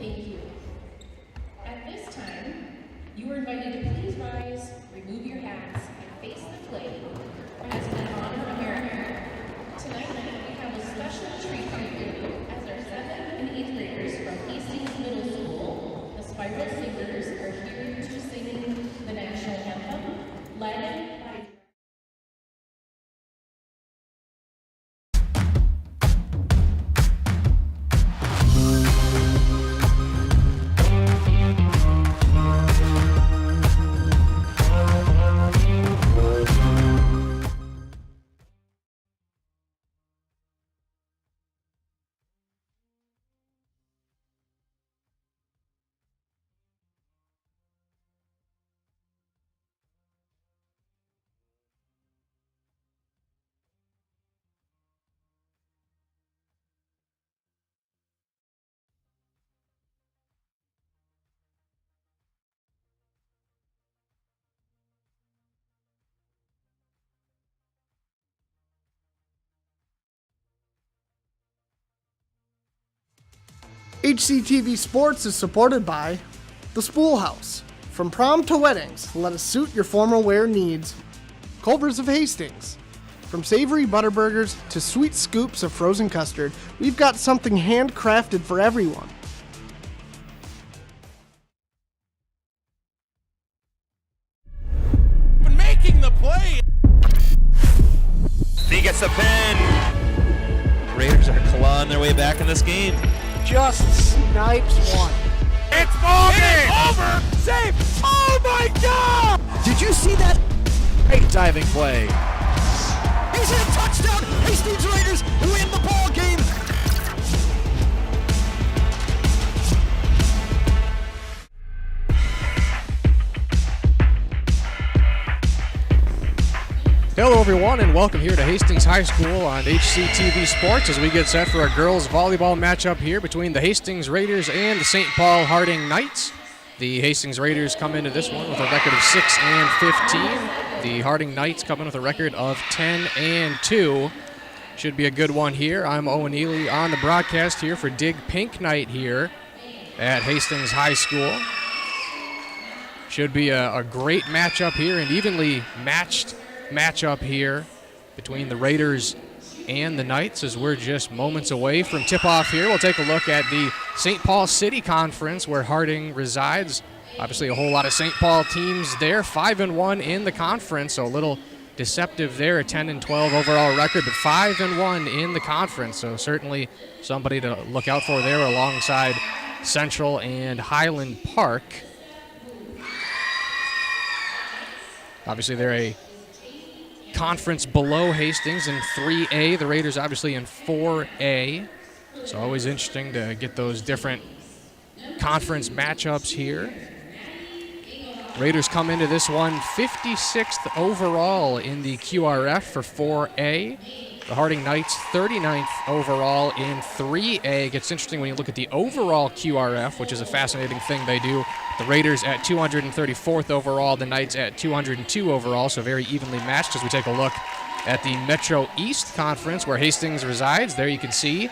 Thank you. At this time, you are invited to please rise, remove your hats, and face the flag as an honor of America. Tonight, we have a special treat for you as our 7th and 8th graders from Hastings Middle School, the Spiral Singers, are here to sing the national anthem, led by HCTV Sports is supported by The Spool House. From prom to weddings, let us suit your formal wear needs. Culver's of Hastings. From savory butterburgers to sweet scoops of frozen custard, we've got something handcrafted for everyone. Making the play. He gets the pin. Raiders are clawing their way back in this game. Just snipes one. It's over. Safe. Oh my God! Did you see that? Great diving play. He's hit a touchdown. Hastings Raiders win the ball game. Hello everyone and welcome here to Hastings High School on HCTV Sports as we get set for a girls volleyball matchup here between the Hastings Raiders and the St. Paul Harding Knights. The Hastings Raiders come into this one with a record of 6-15. The Harding Knights come in with a record of 10-2. Should be a good one here. I'm Owen Ely on the broadcast here for Dig Pink Night here at Hastings High School. Should be a great matchup here, an evenly matched matchup here between the Raiders and the Knights as we're just moments away from tip-off here. We'll take a look at the St. Paul City Conference where Harding resides. Obviously a whole lot of St. Paul teams there, 5-1 in the conference, so a little deceptive there, a 10-12 overall record, but 5-1 in the conference, so certainly somebody to look out for there alongside Central and Highland Park. Obviously they're a conference below Hastings in 3A. The Raiders obviously in 4A. So always interesting to get those different conference matchups here. Raiders come into this one 56th overall in the QRF for 4A. The Harding Knights 39th overall in 3A. It gets interesting when you look at the overall QRF, which is a fascinating thing they do. The Raiders at 234th overall, the Knights at 202 overall, so very evenly matched as we take a look at the Metro East Conference where Hastings resides. There you can see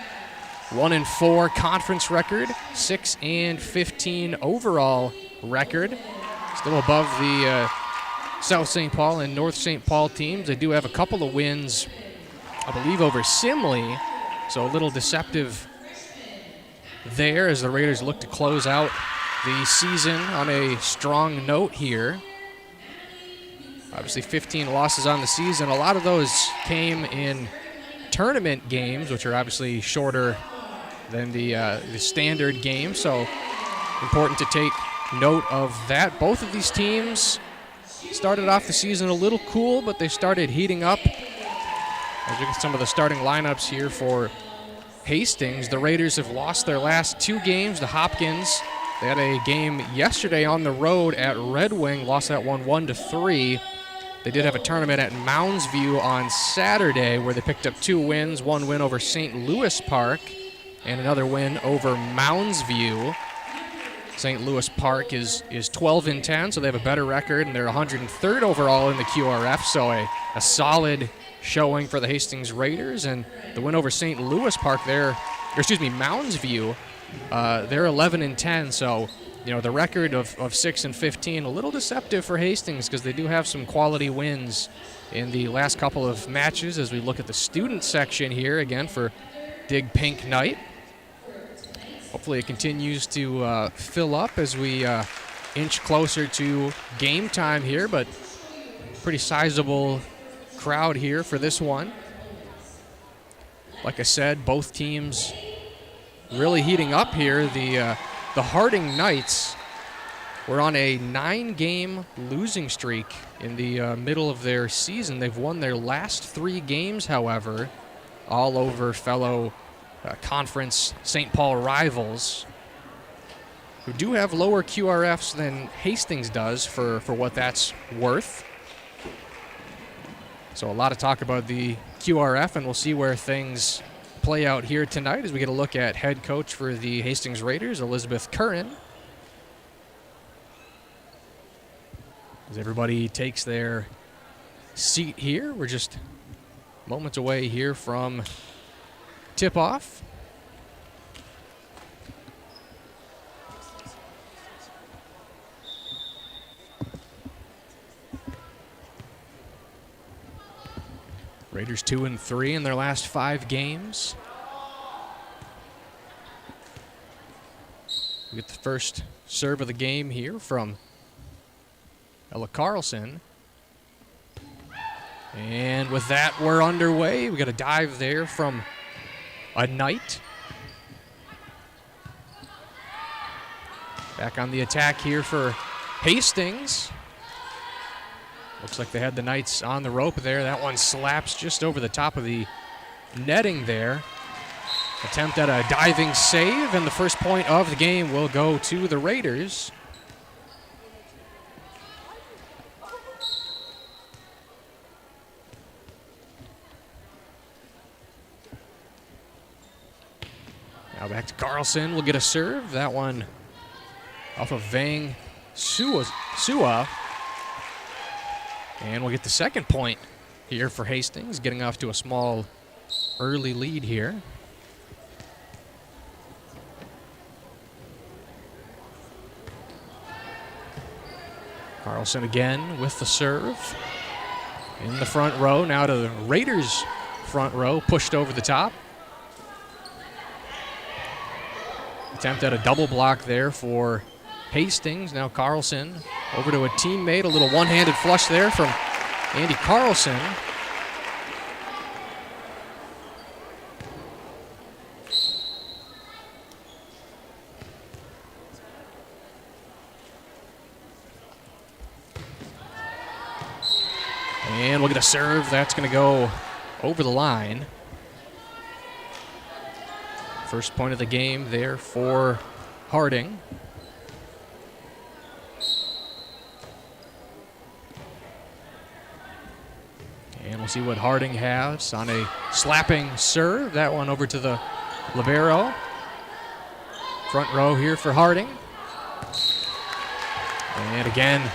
1-4 conference record, 6-15 overall record. Still above the South St. Paul and North St. Paul teams. They do have a couple of wins, I believe, over Simley, so a little deceptive there as the Raiders look to close out the season on a strong note here. Obviously 15 losses on the season. A lot of those came in tournament games, which are obviously shorter than the standard game, so important to take note of that. Both of these teams started off the season a little cool, but they started heating up. As you get some of the starting lineups here for Hastings, the Raiders have lost their last 2 games to Hopkins. They had a game yesterday on the road at Red Wing, lost that one 1-3. They did have a tournament at Mounds View on Saturday where they picked up 2 wins, 1 win over St. Louis Park and another win over Mounds View. St. Louis Park is 12-10, so they have a better record, and they're 103rd overall in the QRF, so a solid showing for the Hastings Raiders. And the win over St. Louis Park there, Mounds View, They're 11-10, so the record of 6-15, a little deceptive for Hastings because they do have some quality wins in the last couple of matches. As we look at the student section here again for Dig Pink Night, hopefully it continues to fill up as we inch closer to game time here, but pretty sizable crowd here for this one. Like I said, both teams really heating up here. The Harding Knights were on a 9-game losing streak in the middle of their season. They've won their last 3 games, however, all over fellow conference St. Paul rivals, who do have lower QRFs than Hastings does for what that's worth. So a lot of talk about the QRF, and we'll see where things play out here tonight as we get a look at head coach for the Hastings Raiders, Elizabeth Curran. As everybody takes their seat here, we're just moments away here from tip-off. Raiders 2-3 in their last 5 games. We get the first serve of the game here from Ella Carlson. And with that, we're underway. We got a dive there from a Knight. Back on the attack here for Hastings. Looks like they had the Knights on the rope there. That one slaps just over the top of the netting there. Attempt at a diving save, and the first point of the game will go to the Raiders. Now back to Carlson. We'll get a serve. That one off of Vang Sua. And we'll get the second point here for Hastings, getting off to a small early lead here. Carlson again with the serve. In the front row, now to the Raiders' front row, pushed over the top. Attempt at a double block there for Hastings. Now Carlson over to a teammate. A little one-handed flush there from Andy Carlson. And we'll get a serve. That's going to go over the line. First point of the game there for Harding. And we'll see what Harding has on a slapping serve. That one over to the libero. Front row here for Harding. And again,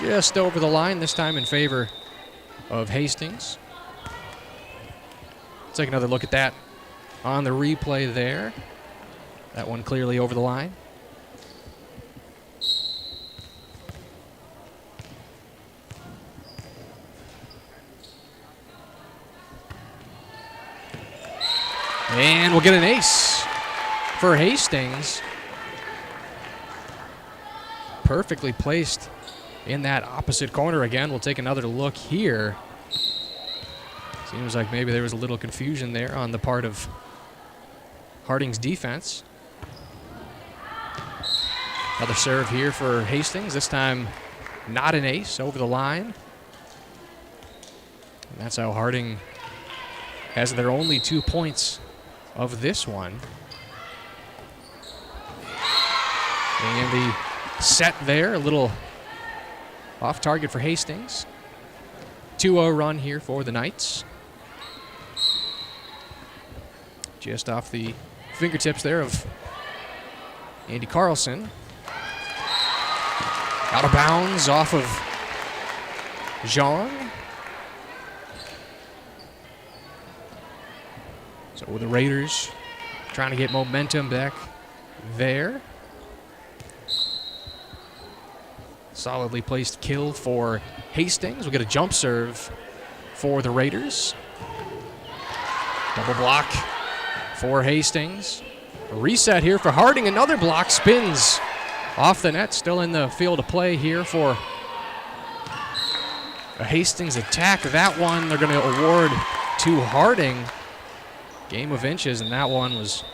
just over the line, this time in favor of Hastings. Take another look at that on the replay there. That one clearly over the line. And we'll get an ace for Hastings. Perfectly placed in that opposite corner again. We'll take another look here. Seems like maybe there was a little confusion there on the part of Harding's defense. Another serve here for Hastings. This time not an ace, over the line. And that's how Harding has their only 2 points of this one. And the set there, a little off target for Hastings. 2-0 run here for the Knights. Just off the fingertips there of Andy Carlson. Out of bounds off of Jean. So the Raiders trying to get momentum back there. Solidly placed kill for Hastings. We'll get a jump serve for the Raiders. Double block for Hastings. A reset here for Harding. Another block, spins off the net. Still in the field of play here for a Hastings attack. That one they're going to award to Harding. Game of inches, and that one was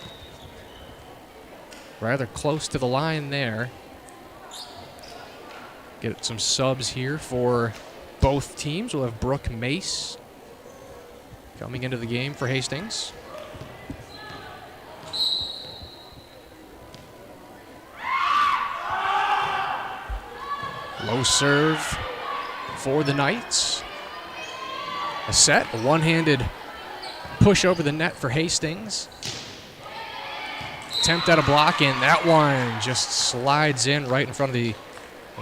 rather close to the line there. Get some subs here for both teams. We'll have Brooke Mace coming into the game for Hastings. Low serve for the Knights. A set, a one-handed push over the net for Hastings. Attempt at a block, and that one just slides in right in front of the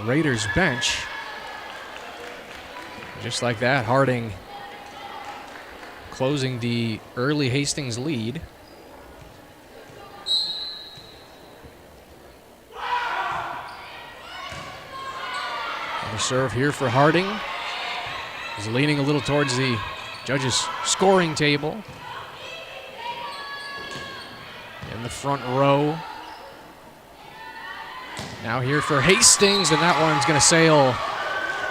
Raiders bench. Just like that, Harding closing the early Hastings lead. Another serve here for Harding. He's leaning a little towards the judges' scoring table. In the front row. Now here for Hastings, and that one's going to sail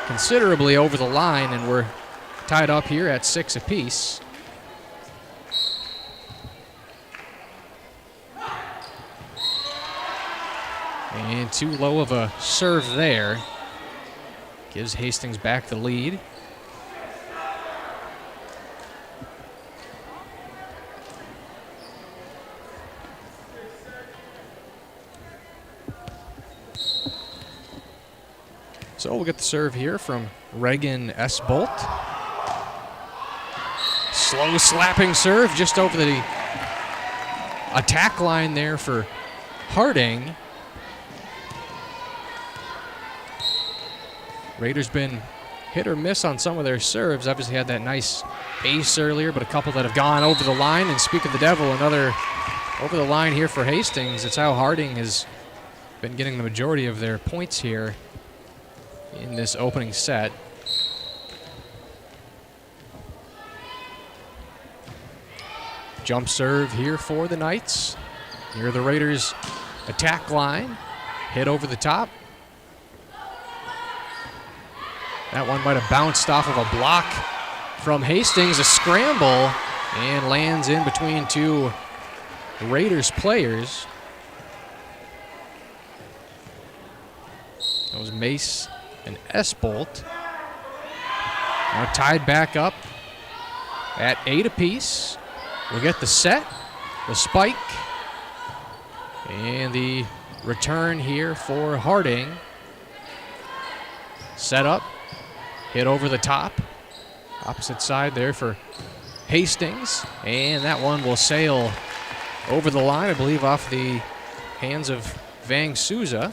considerably over the line, and we're tied up here at 6 apiece. And too low of a serve there. Gives Hastings back the lead. So we'll get the serve here from Reagan Esbolt. Slow slapping serve just over the attack line there for Harding. Raiders been hit or miss on some of their serves. Obviously had that nice ace earlier, but a couple that have gone over the line. And speak of the devil, another over the line here for Hastings. It's how Harding has been getting the majority of their points here in this opening set. Jump serve here for the Knights. Near the Raiders' attack line. Hit over the top. That one might have bounced off of a block from Hastings. A scramble and lands in between two Raiders players. That was Mace and Esbolt. Now tied back up at 8 apiece. We'll get the set, the spike, and the return here for Harding. Set up, hit over the top. Opposite side there for Hastings. And that one will sail over the line, I believe, off the hands of Vang Souza.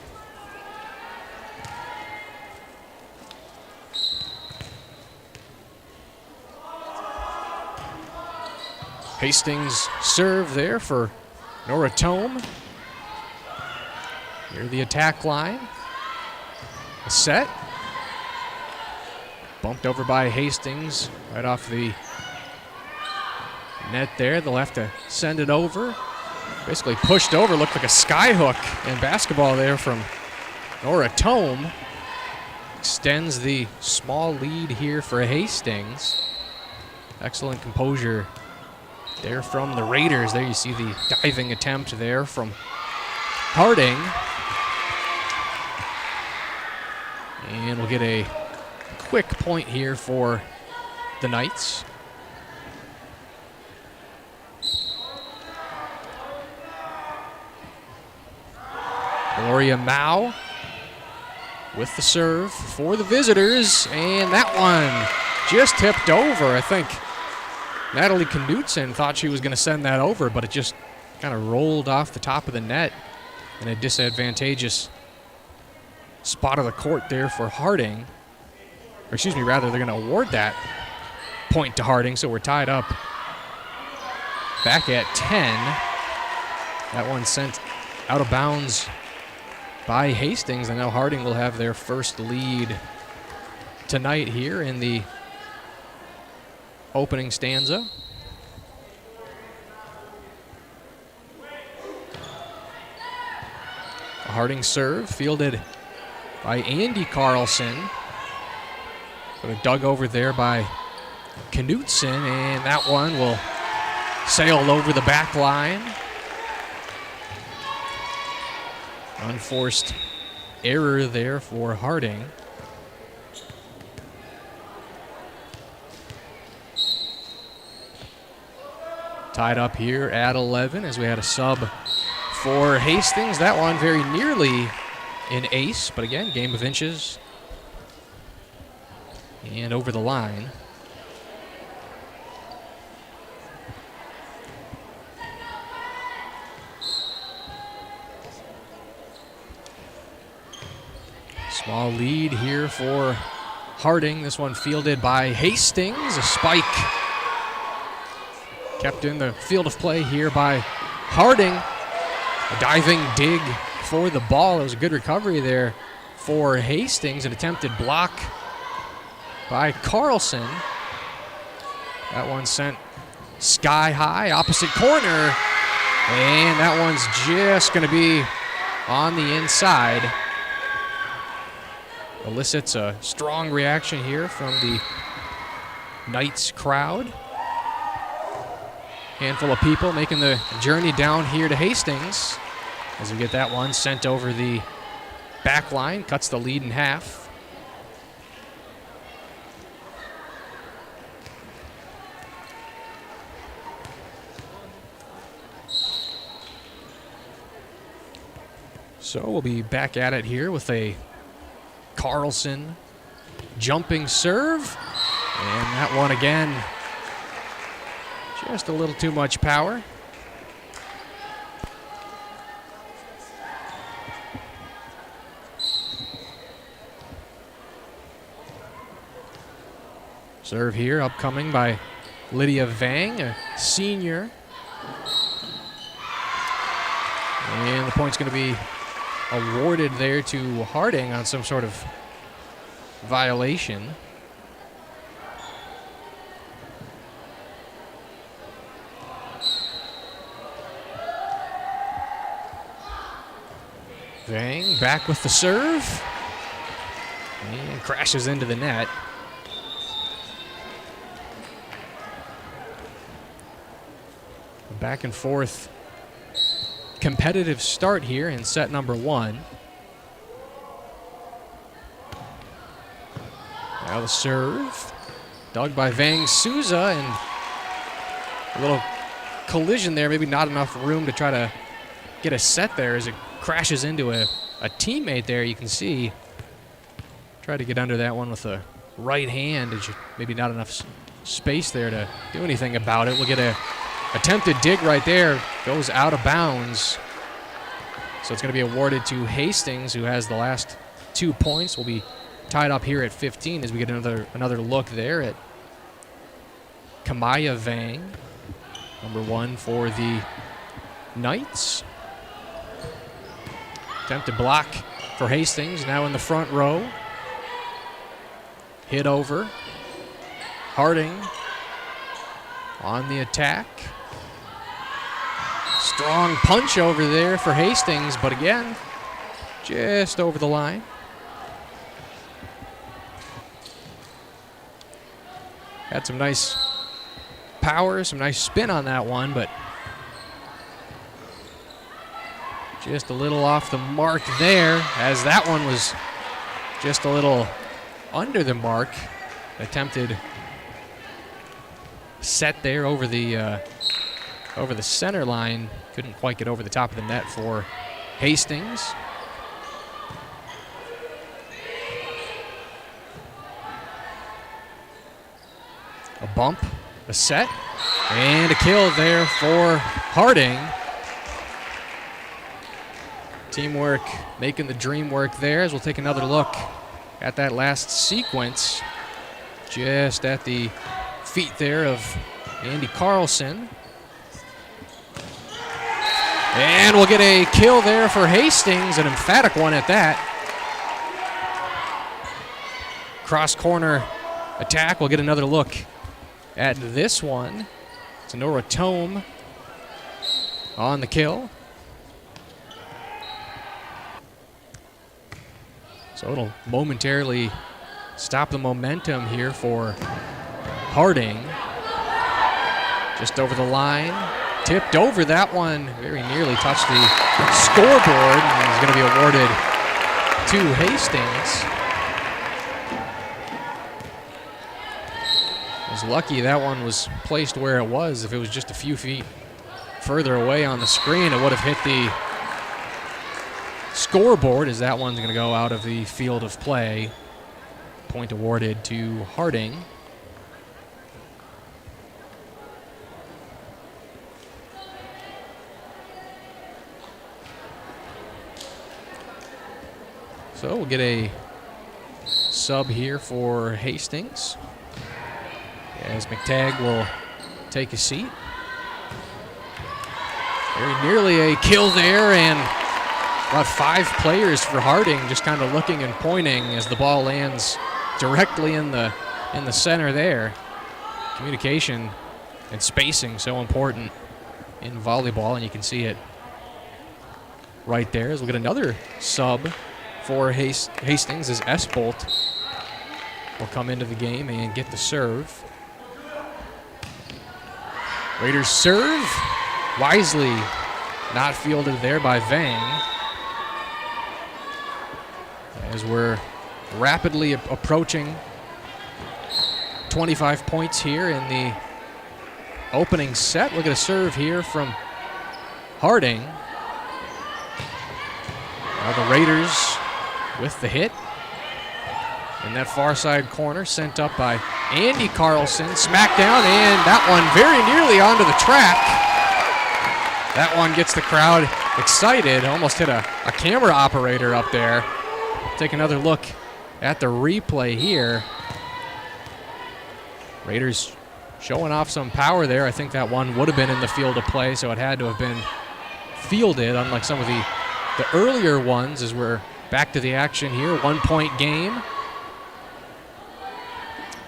Hastings serve there for Nora Tome. Near the attack line. A set. Bumped over by Hastings right off the net there. They'll have to send it over. Basically pushed over. Looked like a sky hook in basketball there from Nora Tome. Extends the small lead here for Hastings. Excellent composure there from the Raiders. There you see the diving attempt there from Harding. And we'll get a quick point here for the Knights. Gloria Mao with the serve for the visitors, and that one just tipped over. I think Natalie Knudsen thought she was going to send that over, but it just kind of rolled off the top of the net in a disadvantageous spot of the court there for Harding. Or excuse me, rather, they're going to award that point to Harding, so we're tied up back at 10. That one sent out of bounds by Hastings, and now Harding will have their first lead tonight here in the opening stanza. A Harding serve fielded by Andy Carlson. But dug over there by Knutson, and that one will sail over the back line. Unforced error there for Harding. Tied up here at 11 as we had a sub for Hastings. That one very nearly an ace, but again, game of inches. And over the line. Small lead here for Harding. This one fielded by Hastings. A spike kept in the field of play here by Harding. A diving dig for the ball. It was a good recovery there for Hastings. An attempted block by Carlson. That one sent sky high, opposite corner. And that one's just going to be on the inside. Elicits a strong reaction here from the Knights crowd. Handful of people making the journey down here to Hastings as we get that one sent over the back line, cuts the lead in half. So we'll be back at it here with a Carlson jumping serve. And that one again, just a little too much power. Serve here, upcoming by Lydia Vang, a senior. And the point's going to be awarded there to Harding on some sort of violation. Vang back with the serve and crashes into the net. A back and forth competitive start here in set number one. Now the serve, dug by Vang Souza, and a little collision there, maybe not enough room to try to get a set there as it crashes into a teammate there. You can see, try to get under that one with the right hand. There's maybe not enough space there to do anything about it. We'll get a attempted dig right there, goes out of bounds. So it's going to be awarded to Hastings, who has the last 2 points. We'll be tied up here at 15 as we get another look there at Kamaya Vang, number 1 for the Knights. Attempted block for Hastings, now in the front row. Hit over. Harding on the attack. Strong punch over there for Hastings, but again, just over the line. Had some nice power, some nice spin on that one, but just a little off the mark there, as that one was just a little under the mark. Attempted set there over the center line. Couldn't quite get over the top of the net for Hastings. A bump, a set, and a kill there for Harding. Teamwork making the dream work there, as we'll take another look at that last sequence. Just at the feet there of Andy Carlson. And we'll get a kill there for Hastings, an emphatic one at that. Cross corner attack. We'll get another look at this one. It's Nora Tome on the kill. So it'll momentarily stop the momentum here for Harding. Just over the line. Tipped over that one. Very nearly touched the scoreboard. And is going to be awarded to Hastings. Was lucky that one was placed where it was. If it was just a few feet further away on the screen, it would have hit the scoreboard, as that one's going to go out of the field of play. Point awarded to Harding. So we'll get a sub here for Hastings, as McTagg will take a seat. Very nearly a kill there, and about 5 players for Harding just kind of looking and pointing as the ball lands directly in the center there. Communication and spacing so important in volleyball, and you can see it right there. As we'll get another sub for Hastings as Esbolt will come into the game and get the serve. Raiders serve. Wisely not fielded there by Vang. As we're rapidly approaching 25 points here in the opening set. We'll get a serve here from Harding. Now the Raiders with the hit. In that far side corner, sent up by Andy Carlson. Smacked down, and that one very nearly onto the track. That one gets the crowd excited. Almost hit a camera operator up there. Take another look at the replay here. Raiders showing off some power there. I think that one would have been in the field of play, so it had to have been fielded, unlike some of the earlier ones, as we're back to the action here. 1-point game.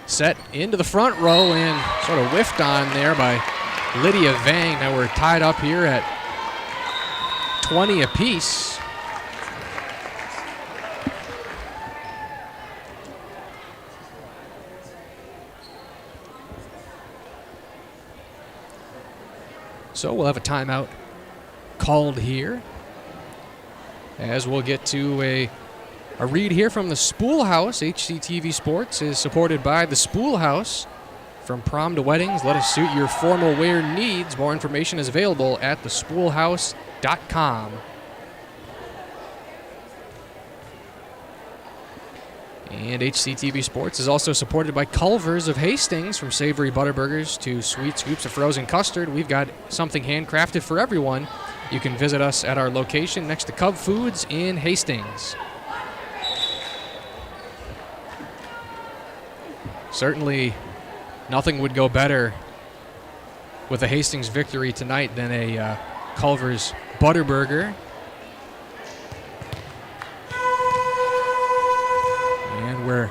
Set into the front row and sort of whiffed on there by Lydia Vang. Now we're tied up here at 20 apiece. So we'll have a timeout called here, as we'll get to a read here from the Spool House. HCTV Sports is supported by the Spool House. From prom to weddings, let us suit your formal wear needs. More information is available at thespoolhouse.com. And HCTV Sports is also supported by Culver's of Hastings. From savory butterburgers to sweet scoops of frozen custard, we've got something handcrafted for everyone. You can visit us at our location next to Cub Foods in Hastings. Certainly nothing would go better with a Hastings victory tonight than a Culver's Butterburger. And we're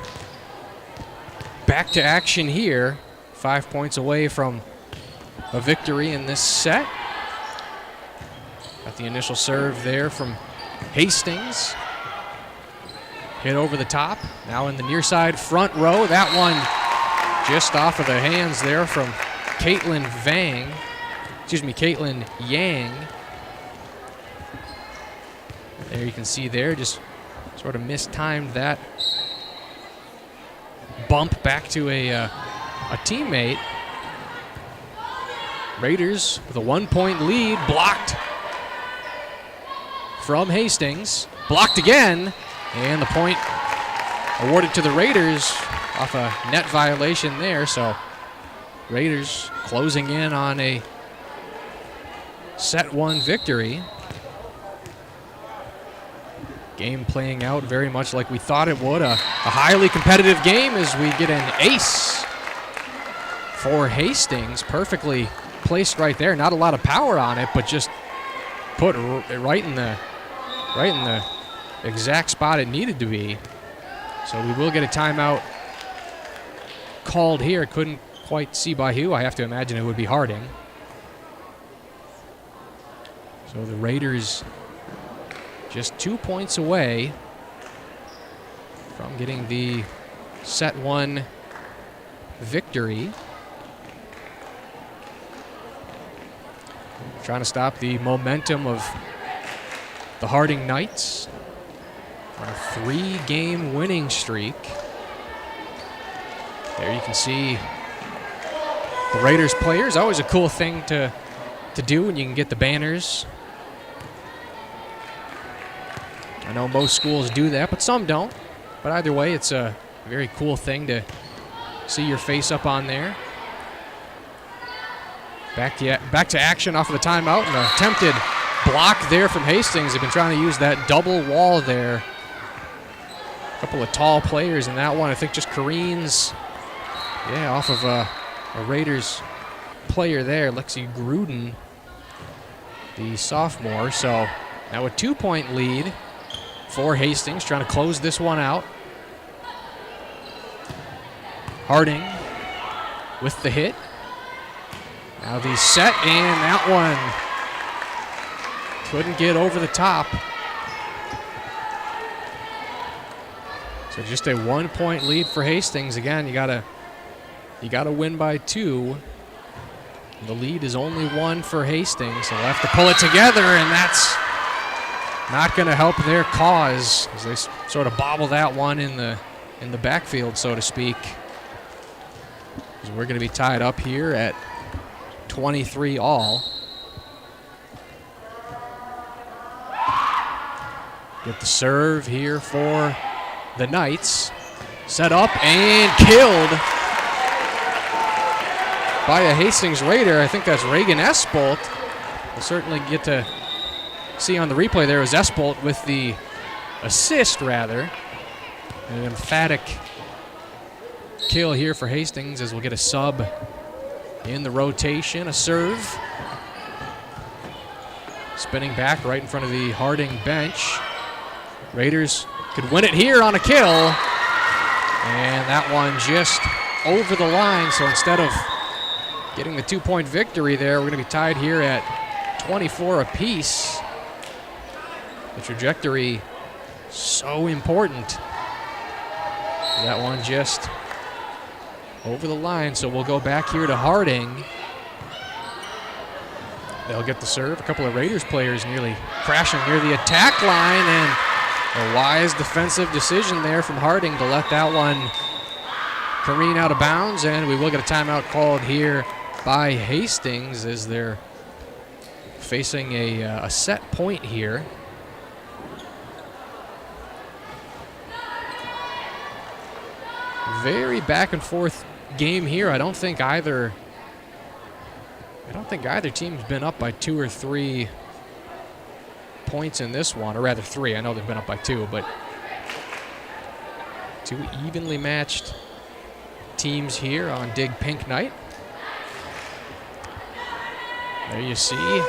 back to action here. 5 points away from a victory in this set. Got the initial serve there from Hastings. Hit over the top. Now in the near side front row. That one just off of the hands there from Caitlin Yang. There you can see there, just sort of mistimed that bump back to a teammate. Raiders with a 1-point lead, blocked from Hastings. Blocked again, and the point awarded to the Raiders off a net violation there. So Raiders closing in on a set 1 victory. Game playing out very much like we thought it would. A highly competitive game as we get an ace for Hastings. Perfectly placed right there. Not a lot of power on it, but just put right in the exact spot it needed to be. So we will get a timeout called here. Couldn't quite see by who. I have to imagine it would be Harding. So the Raiders just 2 points away from getting the set one victory. Trying to stop the momentum of the Harding Knights on a 3-game winning streak. There you can see the Raiders players. Always a cool thing to do when you can get the banners. I know most schools do that, but some don't. But either way, it's a very cool thing to see your face up on there. Back to action off of the timeout, and an attempted block there from Hastings. They've been trying to use that double wall there. A couple of tall players in that one. I think just careens, off of a Raiders player there, Lexi Gruden, the sophomore. So now a 2-point lead for Hastings, trying to close this one out. Harding with the hit. Now the set, and that one couldn't get over the top. So just a 1-point lead for Hastings. Again, you gotta win by 2. The lead is only 1 for Hastings. So they'll have to pull it together, and that's not going to help their cause as they sort of bobble that one in the backfield, so to speak. As we're going to be tied up here at 23 all. Get the serve here for the Knights. Set up and killed by a Hastings Raider. I think that's Reagan Espolt. We'll certainly get to see on the replay there was Espolt with the assist, rather. An emphatic kill here for Hastings as we'll get a sub in the rotation. A serve. Spinning back right in front of the Harding bench. Raiders could win it here on a kill. And that one just over the line. So instead of getting the 2-point victory there, we're going to be tied here at 24 apiece. The trajectory so important. That one just over the line. So we'll go back here to Harding. They'll get the serve. A couple of Raiders players nearly crashing near the attack line, and a wise defensive decision there from Harding to let that one careen out of bounds, and we will get a timeout called here by Hastings as they're facing a set point here. Very back and forth game here. I don't think either team's been up by 2 or 3 points in this one, or rather 3. I know they've been up by 2, but 2 evenly matched teams here on Dig Pink Night. There you see a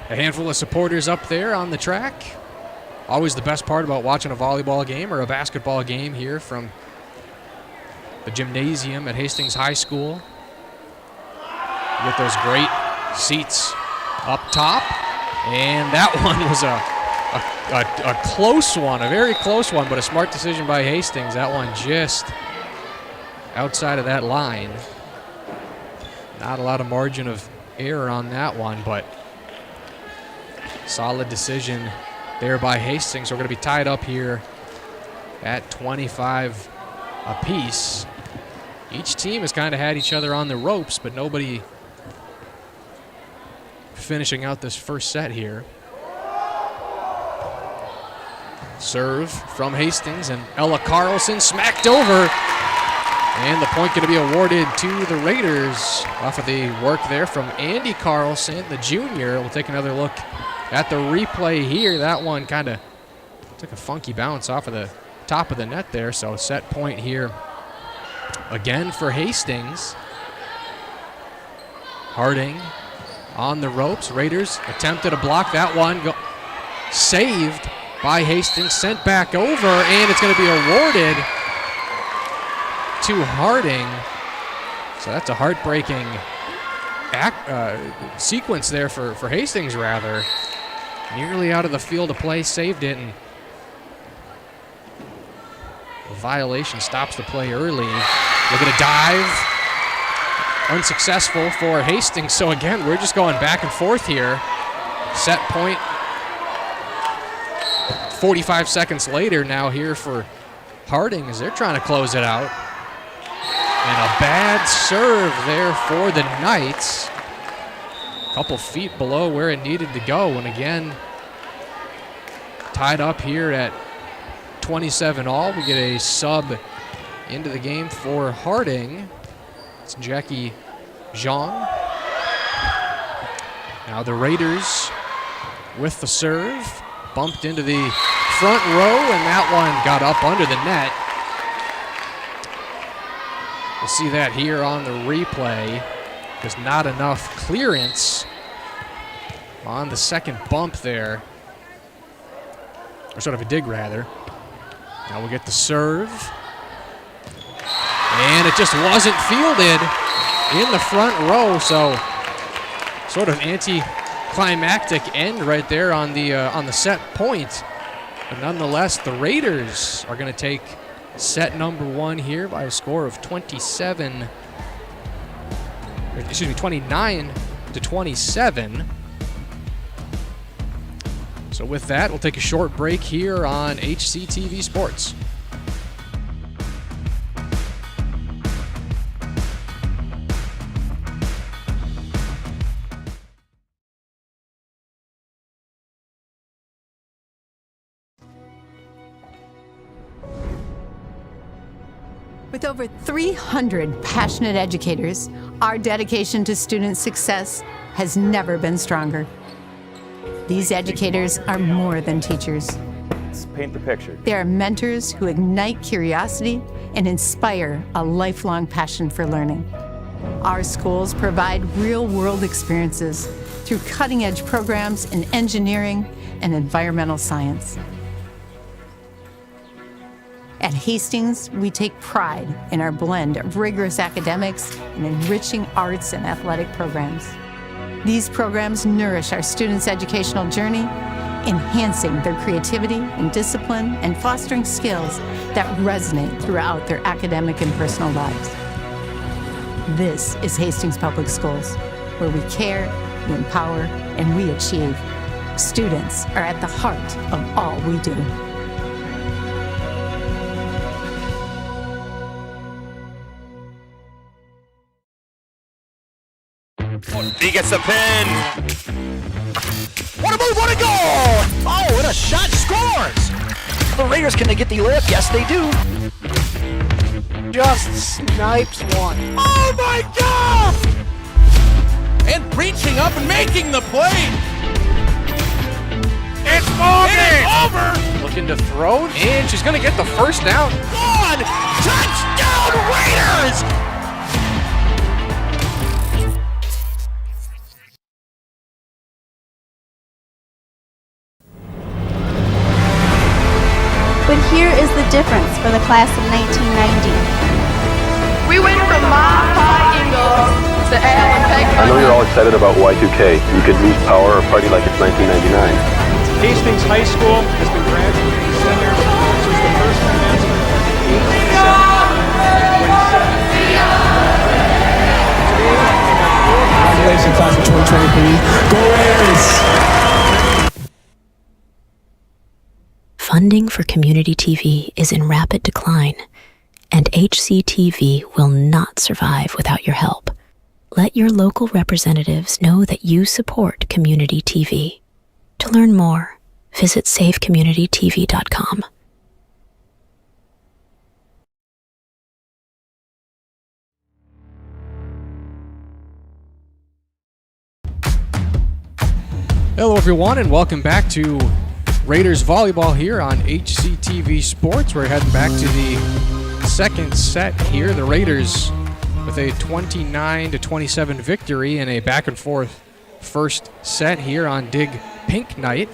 handful of supporters up there on the track. Always the best part about watching a volleyball game or a basketball game here from the gymnasium at Hastings High School. You get those great seats up top, and that one was a close one, a very close one, but a smart decision by Hastings. That one just outside of that line. Not a lot of margin of error on that one, but solid decision there by Hastings. We're going to be tied up here at 25 apiece. Each team has kind of had each other on the ropes, but nobody finishing out this first set here. Serve from Hastings, and Ella Carlson smacked over. And the point going to be awarded to the Raiders off of the work there from Andy Carlson, the junior. We'll take another look at the replay here. That one kind of took a funky bounce off of the top of the net there. So set point here again for Hastings. Harding on the ropes. Raiders attempted to block that one. Saved by Hastings, sent back over, and it's going to be awarded to Harding. So that's a heartbreaking sequence there for Hastings, rather. Nearly out of the field of play, saved it, and a violation stops the play early. Look at a dive. Unsuccessful for Hastings. So again, we're just going back and forth here. Set point 45 seconds later now here for Harding as they're trying to close it out. And a bad serve there for the Knights. A couple feet below where it needed to go. And again, tied up here at 27 all. We get a sub into the game for Harding. It's Jackie Zhang. Now the Raiders with the serve. Bumped into the front row, and that one got up under the net. We'll see that here on the replay. There's not enough clearance on the second bump there. Or sort of a dig, rather. Now we'll get the serve. And it just wasn't fielded in the front row, so sort of anticlimactic end right there on the set point. But nonetheless, the Raiders are going to take set number one here by a score of 29 to 27. So with that, we'll take a short break here on HCTV Sports. With over 300 passionate educators, our dedication to student success has never been stronger. These educators are more than teachers. Let's paint the picture. They are mentors who ignite curiosity and inspire a lifelong passion for learning. Our schools provide real-world experiences through cutting-edge programs in engineering and environmental science. At Hastings, we take pride in our blend of rigorous academics and enriching arts and athletic programs. These programs nourish our students' educational journey, enhancing their creativity and discipline and fostering skills that resonate throughout their academic and personal lives. This is Hastings Public Schools, where we care, we empower, and we achieve. Students are at the heart of all we do. He gets the pin. What a move, what a goal! Oh, and a shot scores! The Raiders, can they get the lift? Yes, they do. Just snipes one. Oh my God! And reaching up and making the play. It's moving over. Looking to throw, and she's going to get the first down. Gone! Touchdown, Raiders! But here is the difference for the class of 1990. We went from Mile High Eagles to Alan Peck. I know you're all excited about Y2K. You could lose power or party like it's 1999. Hastings High School has been granted the center since the first commencement in 1870. Congratulations, class of 2023. Go Raiders! Funding for community TV is in rapid decline, and HCTV will not survive without your help. Let your local representatives know that you support community TV. To learn more, visit savecommunitytv.com. Hello everyone, and welcome back to Raiders Volleyball here on HCTV Sports. We're heading back to the second set here. The Raiders with a 29 to 27 victory in a back and forth first set here on Dig Pink Night.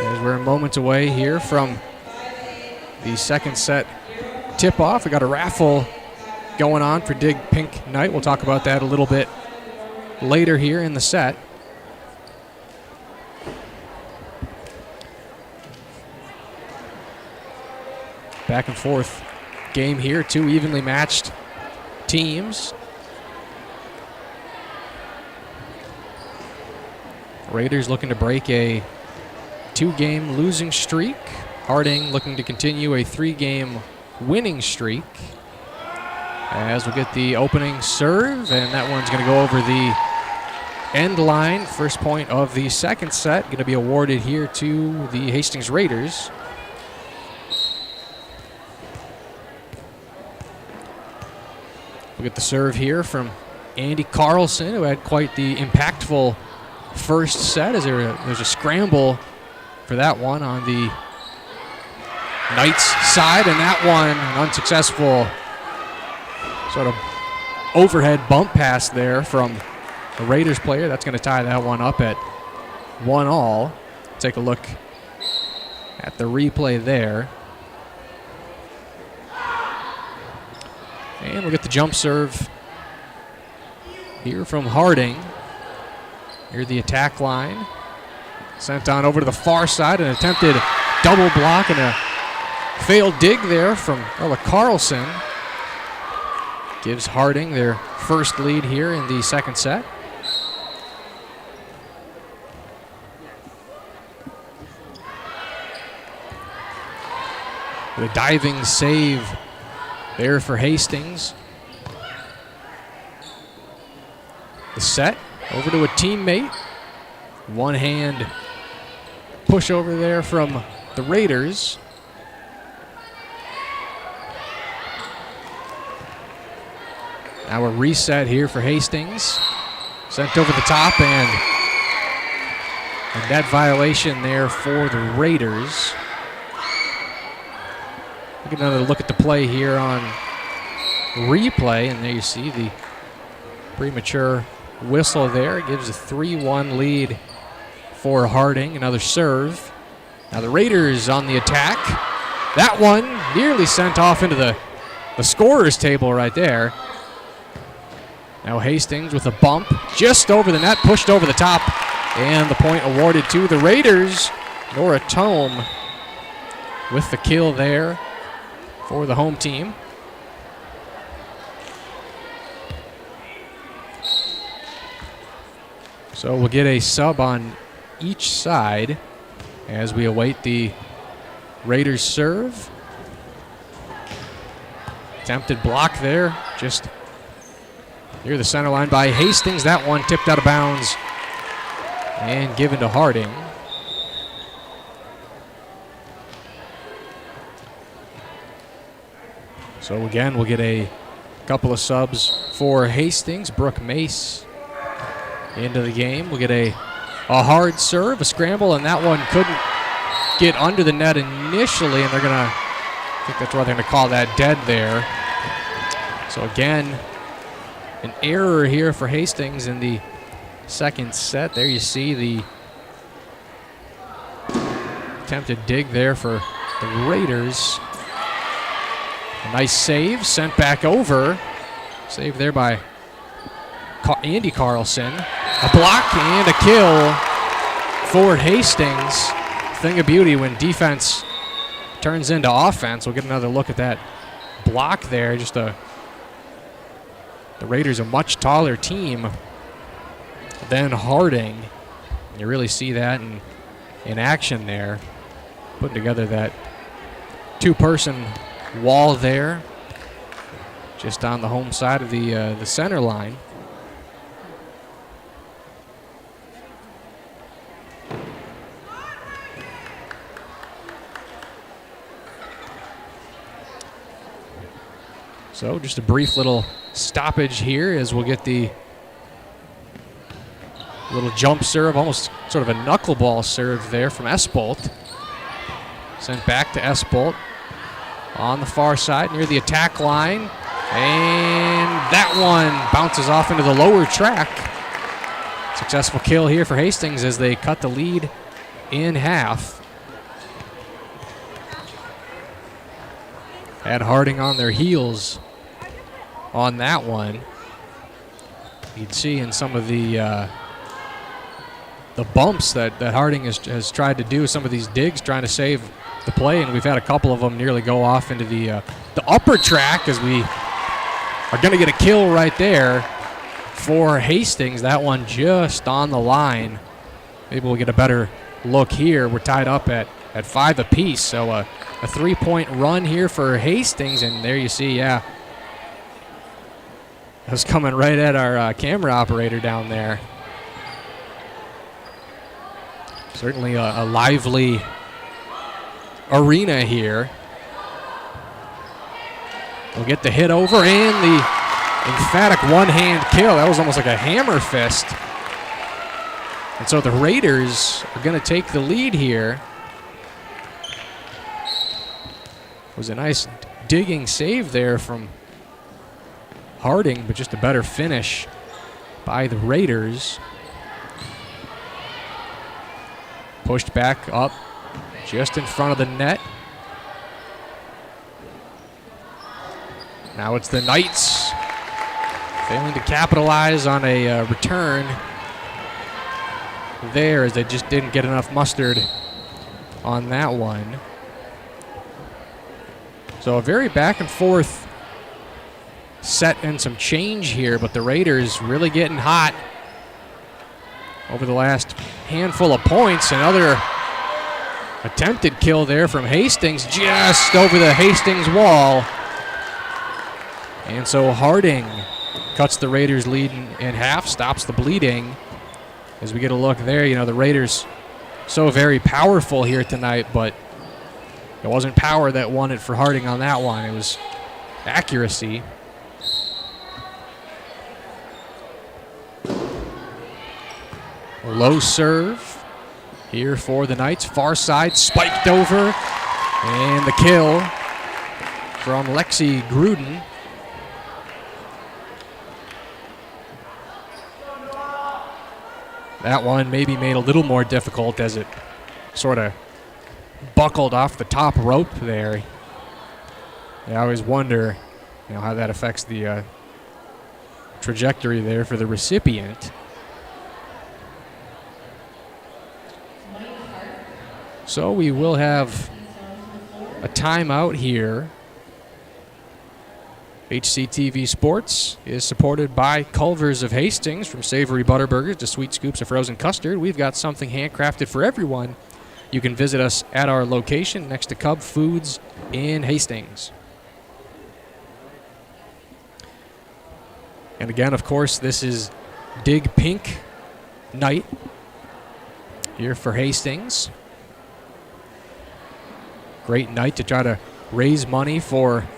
As we're moments away here from the second set tip-off. We got a raffle going on for Dig Pink Night. We'll talk about that a little bit later here in the set. Back and forth game here, two evenly matched teams. Raiders looking to break a 2-game losing streak. Harding looking to continue a 3-game winning streak. As we get the opening serve, and that one's going to go over the end line. First point of the second set going to be awarded here to the Hastings Raiders. We'll get the serve here from Andy Carlson, who had quite the impactful first set, as there's a scramble for that one on the Knights side, and that one an unsuccessful sort of overhead bump pass there from the Raiders player. That's going to tie that one up at 1-all. Take a look at the replay there. And we'll get the jump serve here from Harding. Near the attack line. Sent on over to the far side, an attempted double block and a failed dig there from Ella Carlson. Gives Harding their first lead here in the second set. With a diving save there for Hastings. The set over to a teammate. One hand push over there from the Raiders. Now a reset here for Hastings. Sent over the top, and that violation there for the Raiders. We'll get another look at the play here on replay, and there you see the premature whistle there. It gives a 3-1 lead for Harding. Another serve. Now the Raiders on the attack. That one nearly sent off into the scorer's table right there. Now Hastings with a bump just over the net, pushed over the top, and the point awarded to the Raiders. Nora Tome with the kill there for the home team. So we'll get a sub on each side as we await the Raiders serve. Attempted block there, just near the center line by Hastings. That one tipped out of bounds and given to Harding. So again, we'll get a couple of subs for Hastings. Brooke Mace into the game. We'll get a hard serve, a scramble, and that one couldn't get under the net initially, and they're going to, I think that's why they're going to call that dead there. So again, an error here for Hastings in the second set. There you see the attempted dig there for the Raiders. A nice save, sent back over. Save there by Andy Carlson. A block and a kill for Hastings. Thing of beauty when defense turns into offense. We'll get another look at that block there. Just the Raiders a much taller team than Harding. You really see that in action there. Putting together that two-person wall there, just on the home side of the center line. So just a brief little stoppage here as we'll get the little jump serve, almost sort of a knuckleball serve there from Esbolt. Sent back to Esbolt on the far side near the attack line. And that one bounces off into the lower track. Successful kill here for Hastings as they cut the lead in half. Had Harding on their heels on that one. You'd see in some of the bumps that Harding has tried to do, some of these digs trying to save the play, and we've had a couple of them nearly go off into the upper track as we are going to get a kill right there for Hastings. That one just on the line. Maybe we'll get a better look here. We're tied up at 5 apiece, so a 3-point run here for Hastings, and there you see, yeah, it was coming right at our camera operator down there. Certainly a lively arena here. We'll get the hit over and the emphatic one-hand kill. That was almost like a hammer fist. And so the Raiders are going to take the lead here. It was a nice digging save there from Harding, but just a better finish by the Raiders. Pushed back up just in front of the net. Now it's the Knights failing to capitalize on a return there, as they just didn't get enough mustard on that one. So a very back and forth set and some change here, but the Raiders really getting hot over the last handful of points. Another attempted kill there from Hastings, just over the Hastings wall. And so Harding cuts the Raiders' lead in half, stops the bleeding. As we get a look there, you know, the Raiders so very powerful here tonight, but it wasn't power that won it for Harding on that one. It was accuracy. A low serve here for the Knights. Far side, spiked over, and the kill from Lexi Gruden. That one maybe made a little more difficult as it sort of buckled off the top rope there. I always wonder, you know, how that affects the trajectory there for the recipient. So we will have a timeout here. HCTV Sports is supported by Culver's of Hastings. From savory butterburgers to sweet scoops of frozen custard, we've got something handcrafted for everyone. You can visit us at our location next to Cub Foods in Hastings. And again, of course, this is Dig Pink night here for Hastings. Great night to try to raise money for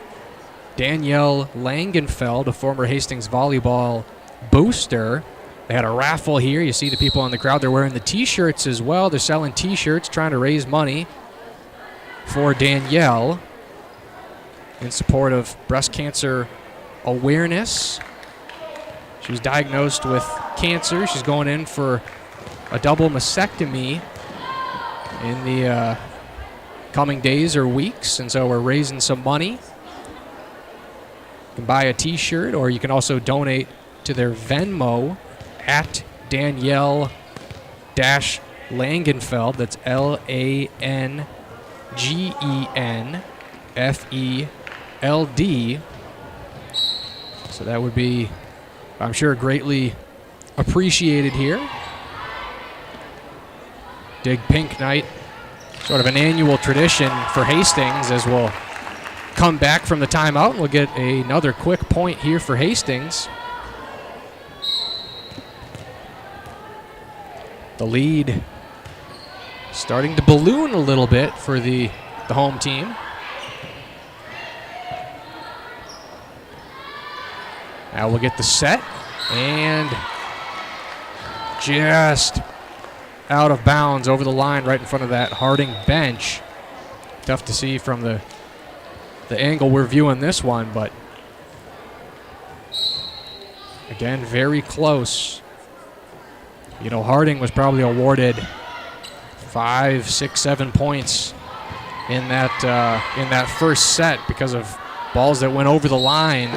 Danielle Langenfeld, a former Hastings volleyball booster. They had a raffle here. You see the people in the crowd. They're wearing the T-shirts as well. They're selling T-shirts, trying to raise money for Danielle in support of breast cancer awareness. She was diagnosed with cancer. She's going in for a double mastectomy in the coming days or weeks, and so we're raising some money. You can buy a T-shirt, or you can also donate to their Venmo at Danielle-Langenfeld. That's Langenfeld. So that would be, I'm sure, greatly appreciated here. Dig Pink Night, sort of an annual tradition for Hastings, as we'll come back from the timeout and we'll get another quick point here for Hastings. The lead starting to balloon a little bit for the home team. Now we'll get the set, and just out of bounds over the line right in front of that Harding bench. Tough to see from the angle we're viewing this one, but Again, very close. You know, Harding was probably awarded 5, 6, 7 points in that first set because of balls that went over the line,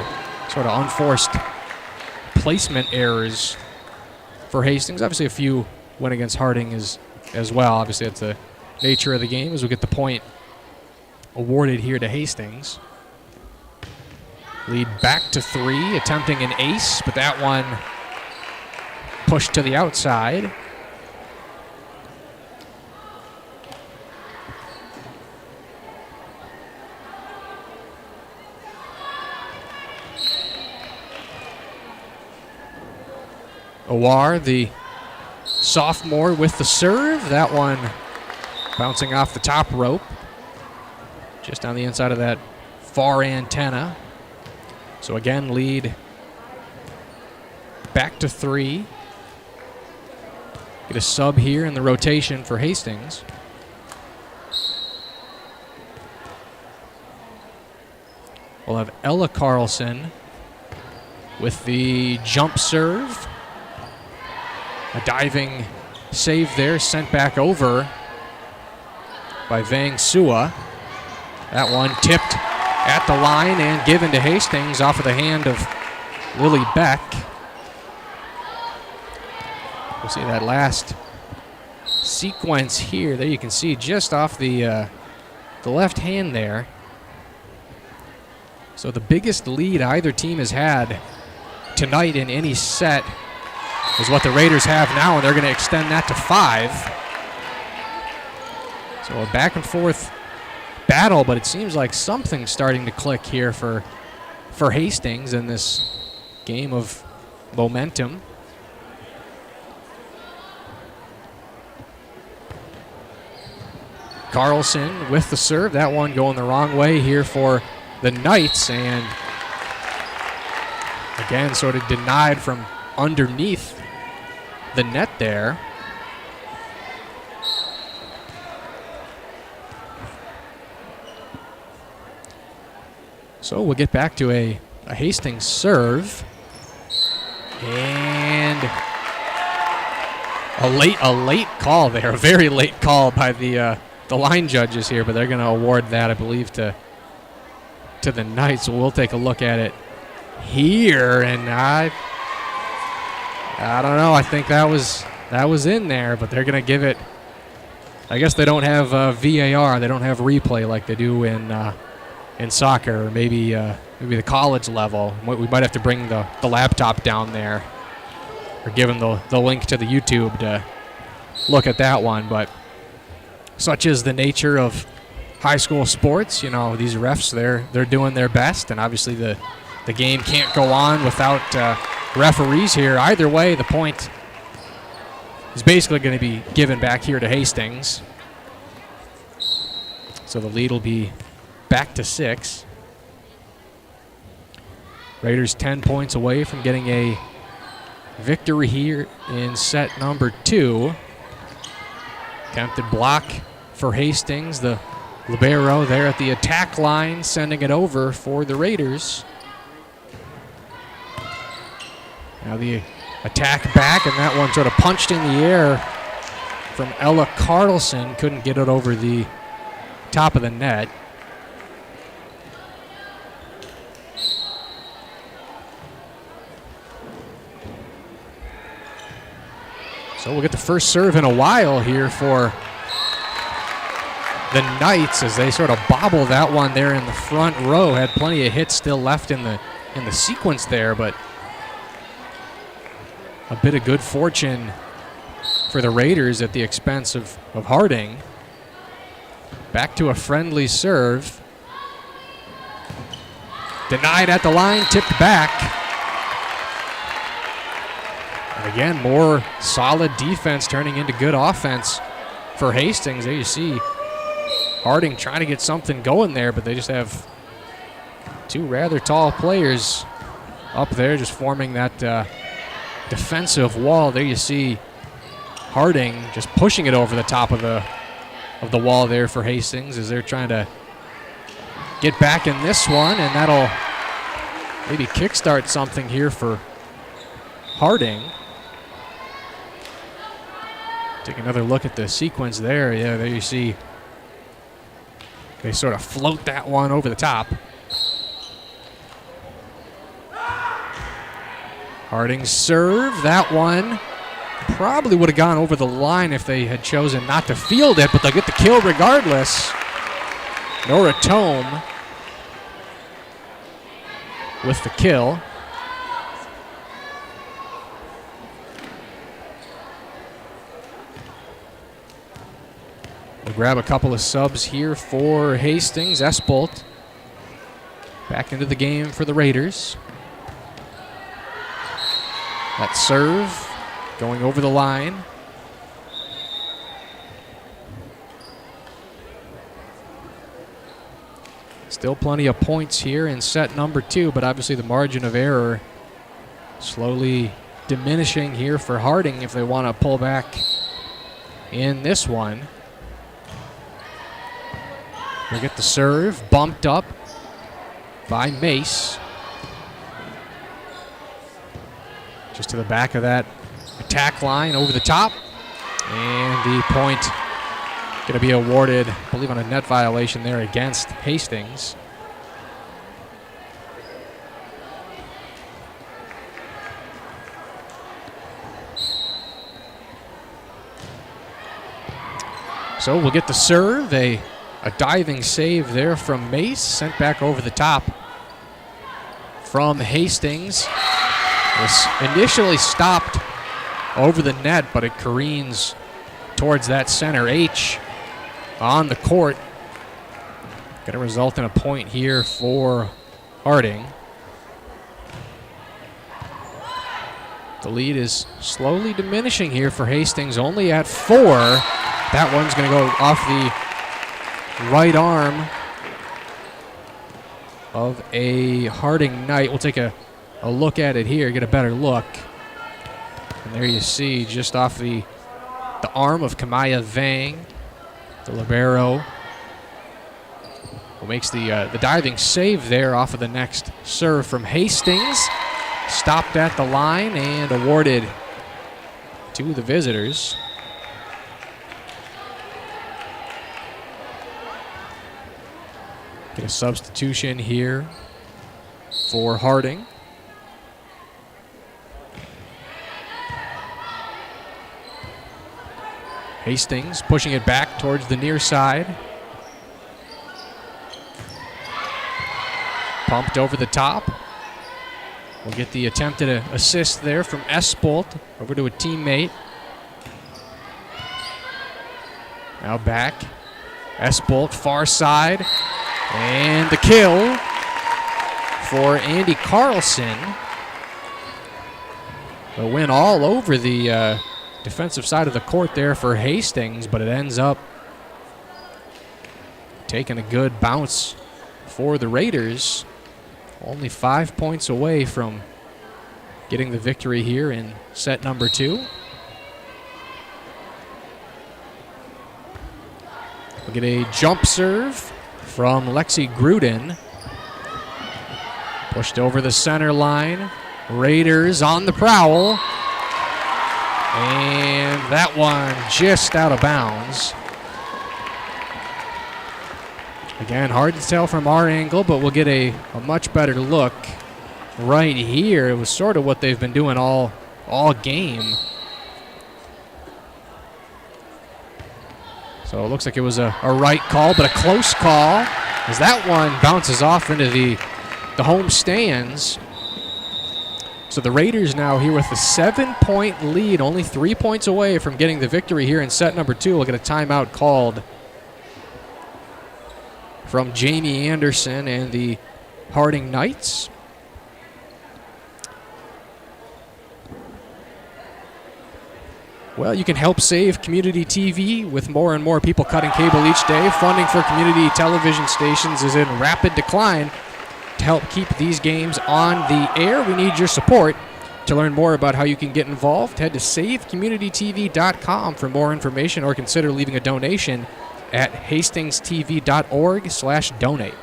sort of unforced placement errors for Hastings. Obviously, a few went against Harding as well. Obviously, that's the nature of the game as we get the point awarded here to Hastings. Lead back to 3, attempting an ace, but that one pushed to the outside. Awar, the sophomore, with the serve. That one bouncing off the top rope, just on the inside of that far antenna. So again, lead back to 3. Get a sub here in the rotation for Hastings. We'll have Ella Carlson with the jump serve. A diving save there, sent back over by Vang Sua. That one tipped at the line and given to Hastings off of the hand of Lily Beck. We'll see that last sequence here. There you can see just off the left hand there. So the biggest lead either team has had tonight in any set is what the Raiders have now, and they're going to extend that to 5. So a back and forth battle, but it seems like something's starting to click here for Hastings in this game of momentum. Carlson with the serve. That one going the wrong way here for the Knights, and again sort of denied from underneath the net there. So we'll get back to a Hastings serve. And a late call there, a very late call by the line judges here, but they're going to award that, I believe, to the Knights. So we'll take a look at it here, and I don't know. I think that was in there, but they're going to give it. I guess they don't have VAR. They don't have replay like they do in soccer, or maybe the college level. We might have to bring the laptop down there, or give them the link to the YouTube to look at that one. But such is the nature of high school sports. You know, these refs, they're doing their best, and obviously the game can't go on without referees here. Either way, the point is basically going to be given back here to Hastings. So the lead will be back to 6. Raiders 10 points away from getting a victory here in set number 2. Attempted block for Hastings. The libero there at the attack line, sending it over for the Raiders. Now the attack back, and that one sort of punched in the air from Ella Carlson. Couldn't get it over the top of the net. So we'll get the first serve in a while here for the Knights as they sort of bobble that one there in the front row. Had plenty of hits still left in the sequence there, but a bit of good fortune for the Raiders at the expense of Harding. Back to a friendly serve. Denied at the line, tipped back. And again, more solid defense turning into good offense for Hastings. There you see Harding trying to get something going there, but they just have two rather tall players up there just forming that defensive wall. There you see Harding just pushing it over the top of the wall there for Hastings as they're trying to get back in this one, and that'll maybe kickstart something here for Harding. Take another look at the sequence there. Yeah, there you see they sort of float that one over the top. Harding's serve, that one probably would have gone over the line if they had chosen not to field it, but they'll get the kill regardless. Nora Tome with the kill. We'll grab a couple of subs here for Hastings. Espolt back into the game for the Raiders. That serve going over the line. Still plenty of points here in set number 2, but obviously the margin of error slowly diminishing here for Harding if they want to pull back in this one. We'll get the serve bumped up by Mace. Just to the back of that attack line over the top. And the point going to be awarded, I believe, on a net violation there against Hastings. So we'll get the serve, a diving save there from Mace, sent back over the top from Hastings. Was initially stopped over the net, but it careens towards that center H on the court. Going to result in a point here for Harding. The lead is slowly diminishing here for Hastings, only at 4. That one's going to go off the right arm of a Harding Knight. We'll take a look at it here, get a better look. And there you see just off the arm of Kamaya Vang, the libero, who makes the diving save there off of the next serve from Hastings. Stopped at the line and awarded to the visitors. Get a substitution here for Harding. Hastings pushing it back towards the near side. Pumped over the top. We'll get the attempted assist there from Espolt over to a teammate. Now back. Espolt far side. And the kill for Andy Carlson. A win all over the defensive side of the court there for Hastings, but it ends up taking a good bounce for the Raiders. Only 5 points away from getting the victory here in set number 2. We'll get a jump serve from Lexi Gruden. Pushed over the center line. Raiders on the prowl. And that one just out of bounds. Again, hard to tell from our angle, but we'll get a much better look right here. It was sort of what they've been doing all game. So it looks like it was a right call, but a close call, as that one bounces off into the home stands. So the Raiders now here with a 7-point lead, only 3 points away from getting the victory here in set number 2. We'll get a timeout called from Jamie Anderson and the Harding Knights. Well, you can help save community TV with more and more people cutting cable each day. Funding for community television stations is in rapid decline. To help keep these games on the air, we need your support. To learn more about how you can get involved, head to savecommunitytv.com for more information, or consider leaving a donation at hastingstv.org/donate.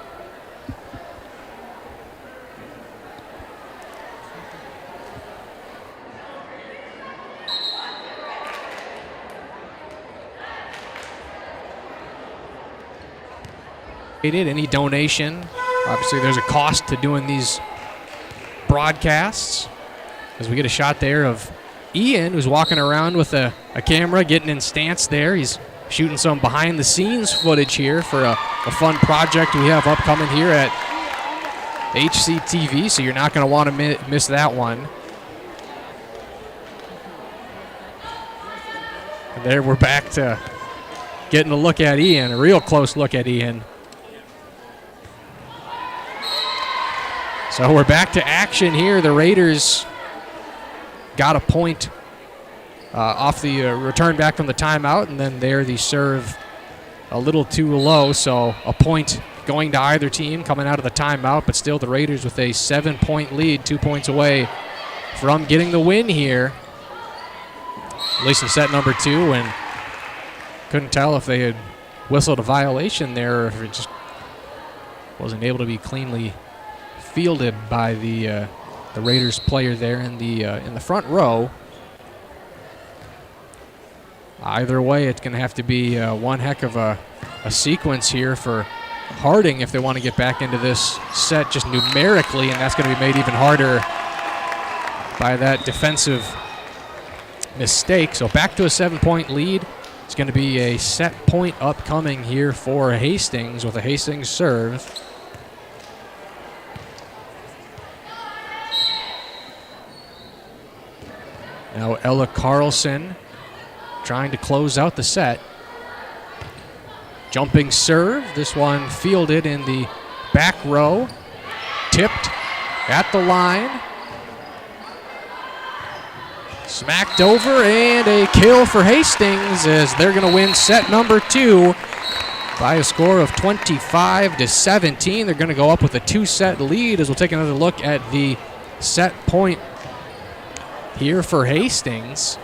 Any donation. Obviously, there's a cost to doing these broadcasts. As we get a shot there of Ian, who's walking around with a camera, getting in stance there. He's shooting some behind-the-scenes footage here for a fun project we have upcoming here at HCTV, so you're not going to want to miss that one. And there we're back to getting a look at Ian, a real close look at Ian. So we're back to action here. The Raiders got a point off the return back from the timeout, and then there the serve a little too low, so a point going to either team coming out of the timeout, but still the Raiders with a 7-point lead, 2 points away from getting the win here, at least in set number 2, and couldn't tell if they had whistled a violation there or if it just wasn't able to be cleanly fielded by the Raiders player there in the front row. Either way, it's going to have to be one heck of a sequence here for Harding if they want to get back into this set just numerically, and that's going to be made even harder by that defensive mistake. So back to a 7-point lead. It's going to be a set point upcoming here for Hastings with a Hastings serve. Now Ella Carlson trying to close out the set. Jumping serve, this one fielded in the back row. Tipped at the line. Smacked over, and a kill for Hastings as they're going to win set number 2 by a score of 25-17. They're going to go up with a 2-set lead as we'll take another look at the set point here for Hastings.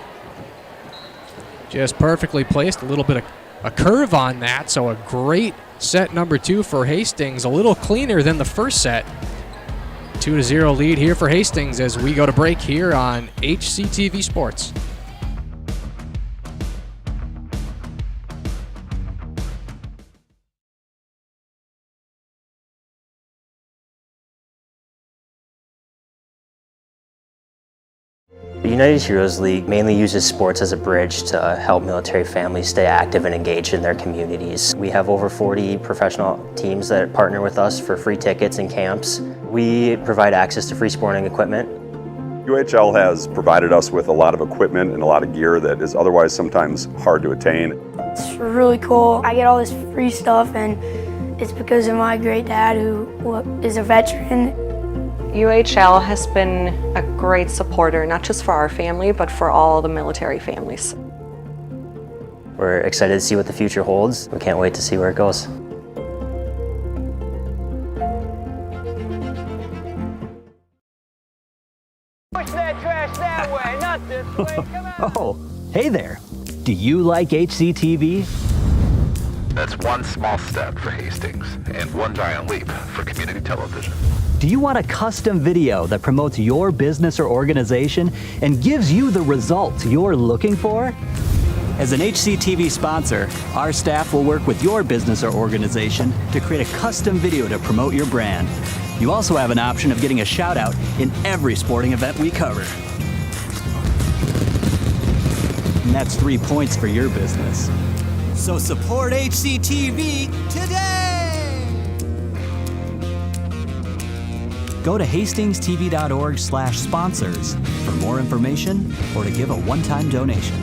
Just perfectly placed, a little bit of a curve on that, so a great set number 2 for Hastings, a little cleaner than the first set. 2-0 lead here for Hastings as we go to break here on HCTV Sports. The United Heroes League mainly uses sports as a bridge to help military families stay active and engaged in their communities. We have over 40 professional teams that partner with us for free tickets and camps. We provide access to free sporting equipment. UHL has provided us with a lot of equipment and a lot of gear that is otherwise sometimes hard to attain. It's really cool. I get all this free stuff, and it's because of my great dad who is a veteran. UHL has been a great supporter, not just for our family, but for all the military families. We're excited to see what the future holds. We can't wait to see where it goes. Push that trash that way, not this way. Come on. Oh, hey there. Do you like HCTV? That's one small step for Hastings and one giant leap for community television. Do you want a custom video that promotes your business or organization and gives you the results you're looking for? As an HCTV sponsor, our staff will work with your business or organization to create a custom video to promote your brand. You also have an option of getting a shout out in every sporting event we cover. And that's 3 points for your business. So support HCTV today! Go to hastingstv.org/sponsors for more information or to give a one-time donation.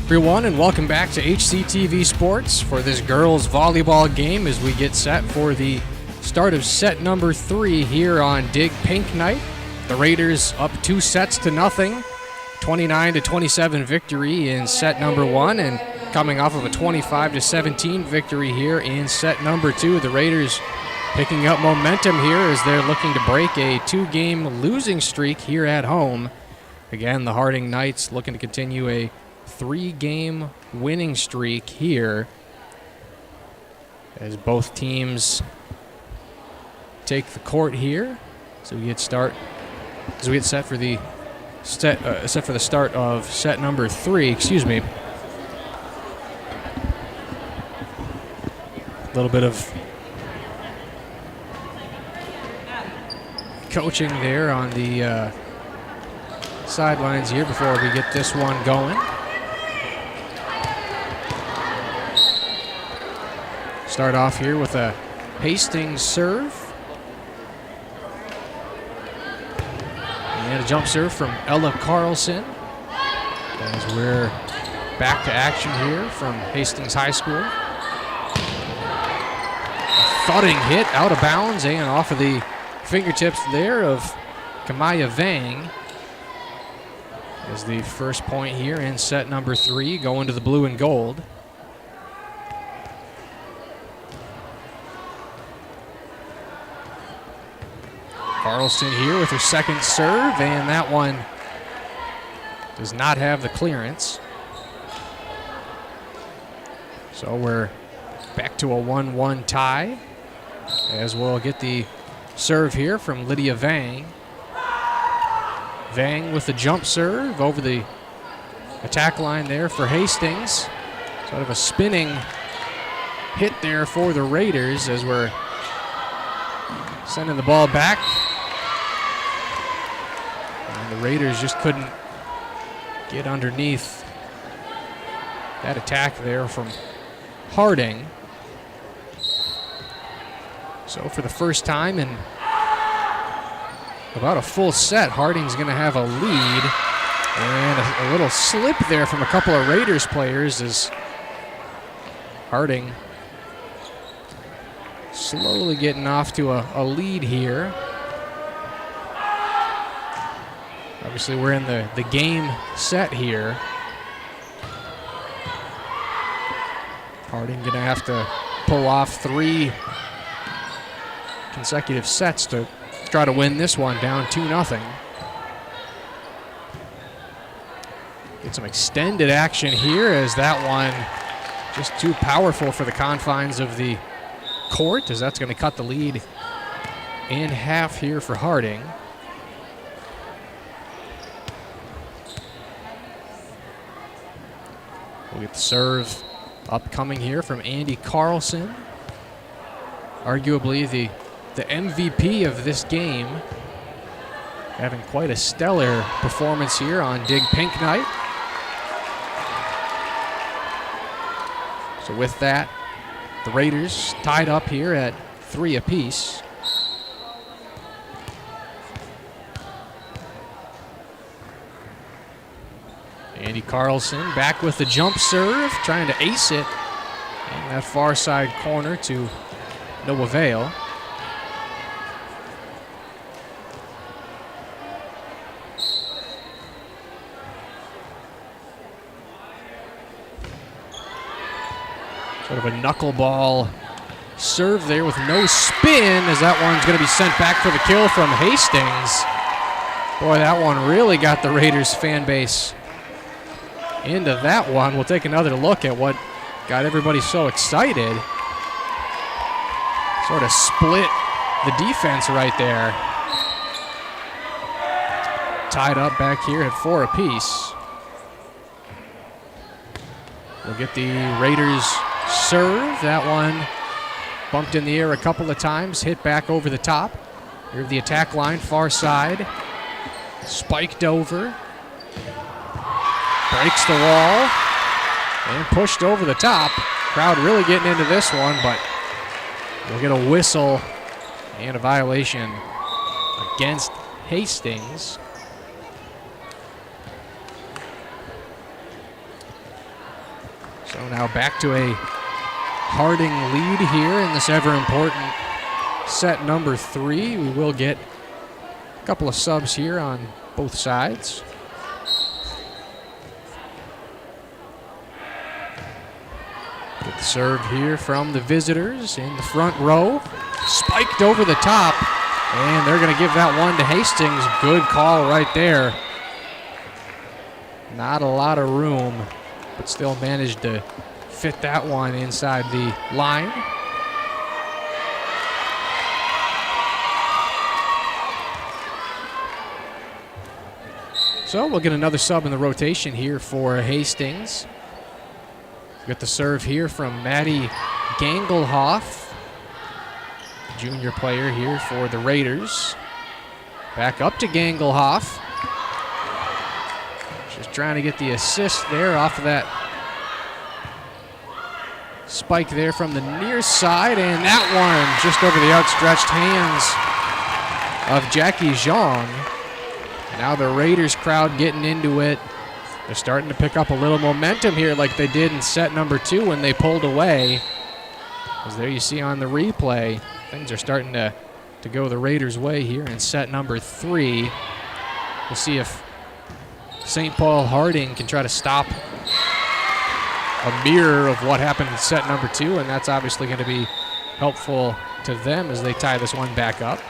Everyone, and welcome back to HCTV Sports for this girls volleyball game as we get set for the start of set number 3 here on Dig Pink Night. The Raiders up 2-0, 29-27 victory in set number 1, and coming off of a 25-17 victory here in set number 2. The Raiders picking up momentum here as they're looking to break a 2-game losing streak here at home. Again, the Harding Knights looking to continue a 3-game winning streak here as both teams take the court here. So we get set for the start of set number 3. Excuse me. A little bit of coaching there on the sidelines here before we get this one going. Start off here with a Hastings serve. And a jump serve from Ella Carlson. As we're back to action here from Hastings High School. A thudding hit out of bounds and off of the fingertips there of Kamaya Vang. As the first point here in set number 3 going to the blue and gold. Carlson here with her second serve, and that one does not have the clearance. So we're back to a 1-1 tie as we'll get the serve here from Lydia Vang. Vang with the jump serve over the attack line there for Hastings. Sort of a spinning hit there for the Raiders as we're sending the ball back. And the Raiders just couldn't get underneath that attack there from Harding. So for the first time in about a full set, Harding's going to have a lead. And a little slip there from a couple of Raiders players as Harding slowly getting off to a lead here. Obviously, we're in the game set here. Harding going to have to pull off 3 consecutive sets to try to win this one down 2-0. Get some extended action here as that one just too powerful for the confines of the court, as that's going to cut the lead in half here for Harding. We'll get the serve upcoming here from Andy Carlson. Arguably the MVP of this game. Having quite a stellar performance here on Dig Pink Night. So with that, the Raiders tied up here at 3 apiece. Andy Carlson back with the jump serve, trying to ace it in that far side corner to no avail. Sort of a knuckleball serve there with no spin, as that one's going to be sent back for the kill from Hastings. Boy, that one really got the Raiders fan base into that one. We'll take another look at what got everybody so excited. Sort of split the defense right there. Tied up back here at 4 apiece. We'll get the Raiders serve. That one bumped in the air a couple of times, hit back over the top. Here's the attack line, far side. Spiked over. Breaks the wall. And pushed over the top. Crowd really getting into this one, but we'll get a whistle and a violation against Hastings. So now back to a Harding lead here in this ever important set number 3. We will get A couple of subs here on both sides. Good serve here from the visitors in the front row. Spiked over the top, and they're going to give that one to Hastings. Good call right there. Not a lot of room, but still managed to fit that one inside the line. So we'll get another sub in the rotation here for Hastings. Got the serve here from Maddie Gangelhoff, junior player here for the Raiders. Back up to Gangelhoff. Just trying to get the assist there off of that spike there from the near side, and that one just over the outstretched hands of Jackie Zhang. Now the Raiders crowd getting into it. They're starting to pick up a little momentum here like they did in set number 2 when they pulled away. As there you see on the replay, things are starting to go the Raiders' way here in set number 3. We'll see if St. Paul Harding can try to stop a mirror of what happened in set number 2, and that's obviously going to be helpful to them as they tie this one back up.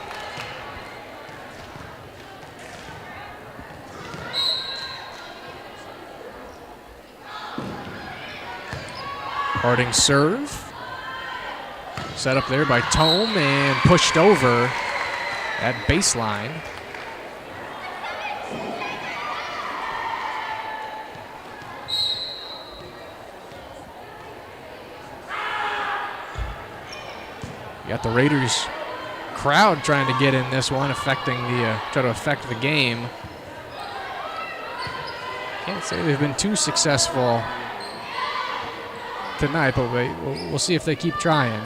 Harding serve. Set up there by Tome and pushed over at baseline. You got the Raiders crowd trying to get in this one, try to affect the game. Can't say they've been too successful tonight, but we'll see if they keep trying.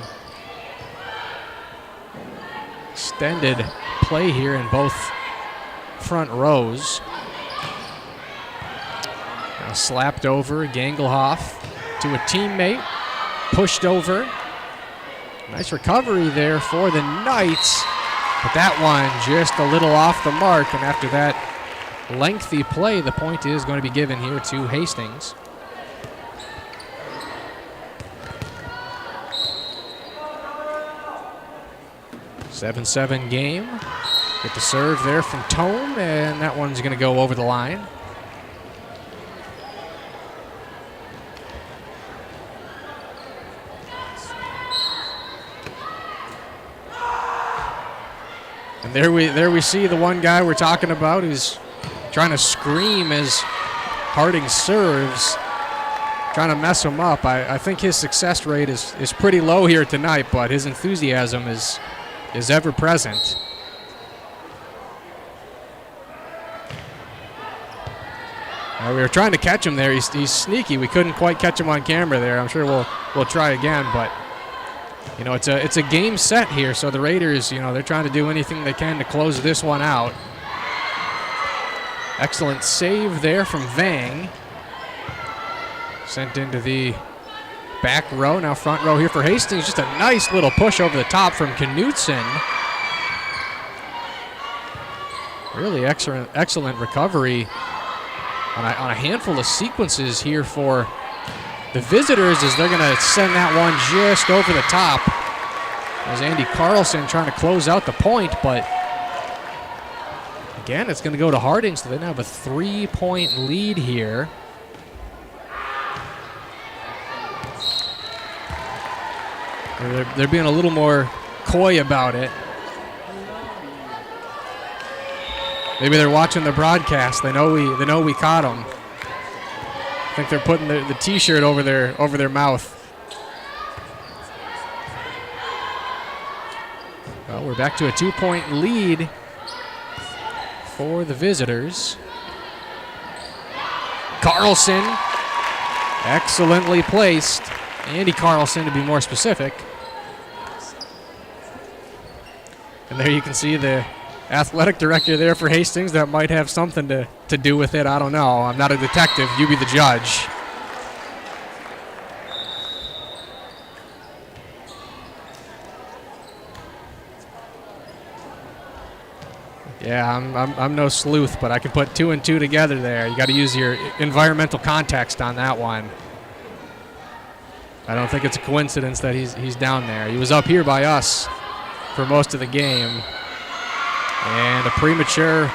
Extended play here in both front rows. Now slapped over Gangelhoff to a teammate, pushed over. Nice recovery there for the Knights, but that one just a little off the mark, and after that lengthy play, the point is going to be given here to Hastings. 7-7 game. Get the serve there from Tome, and that one's going to go over the line. And there we see the one guy we're talking about who's trying to scream as Harding serves, trying to mess him up. I think his success rate is pretty low here tonight, but his enthusiasm is ever present. We were trying to catch him there. He's sneaky. We couldn't quite catch him on camera there. I'm sure we'll try again, but you know, it's a game set here, so the Raiders, you know, they're trying to do anything they can to close this one out. Excellent save there from Vang. Sent into the back row, now front row here for Hastings. Just a nice little push over the top from Knutson. Really excellent recovery on a handful of sequences here for the visitors, as they're going to send that one just over the top. As Andy Carlson trying to close out the point, but again, it's going to go to Harding, so they now have a 3-point lead here. They're being a little more coy about it. Maybe they're watching the broadcast. They know we caught them. I think they're putting the T-shirt over their mouth. Well, we're back to a 2-point lead for the visitors. Carlson, excellently placed. Andy Carlson, to be more specific. And there you can see the athletic director there for Hastings. That might have something to do with it. I don't know. I'm not a detective. You be the judge. Yeah, I'm no sleuth, but I can put 2 and 2 together there. You got to use your environmental context on that one. I don't think it's a coincidence that he's down there. He was up here by us for most of the game. And a premature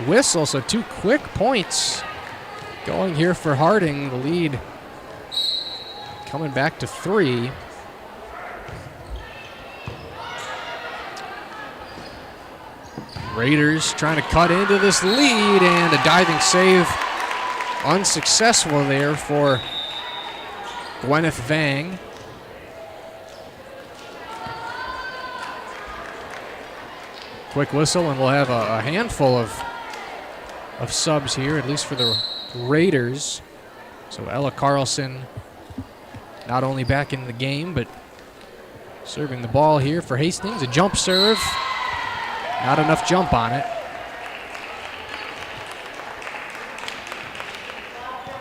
whistle, so 2 quick points going here for Harding. The lead coming back to 3. Raiders trying to cut into this lead, and a diving save unsuccessful there for Gwyneth Vang. Quick whistle, and we'll have a handful of subs here, at least for the Raiders. So Ella Carlson not only back in the game, but serving the ball here for Hastings. A jump serve. Not enough jump on it.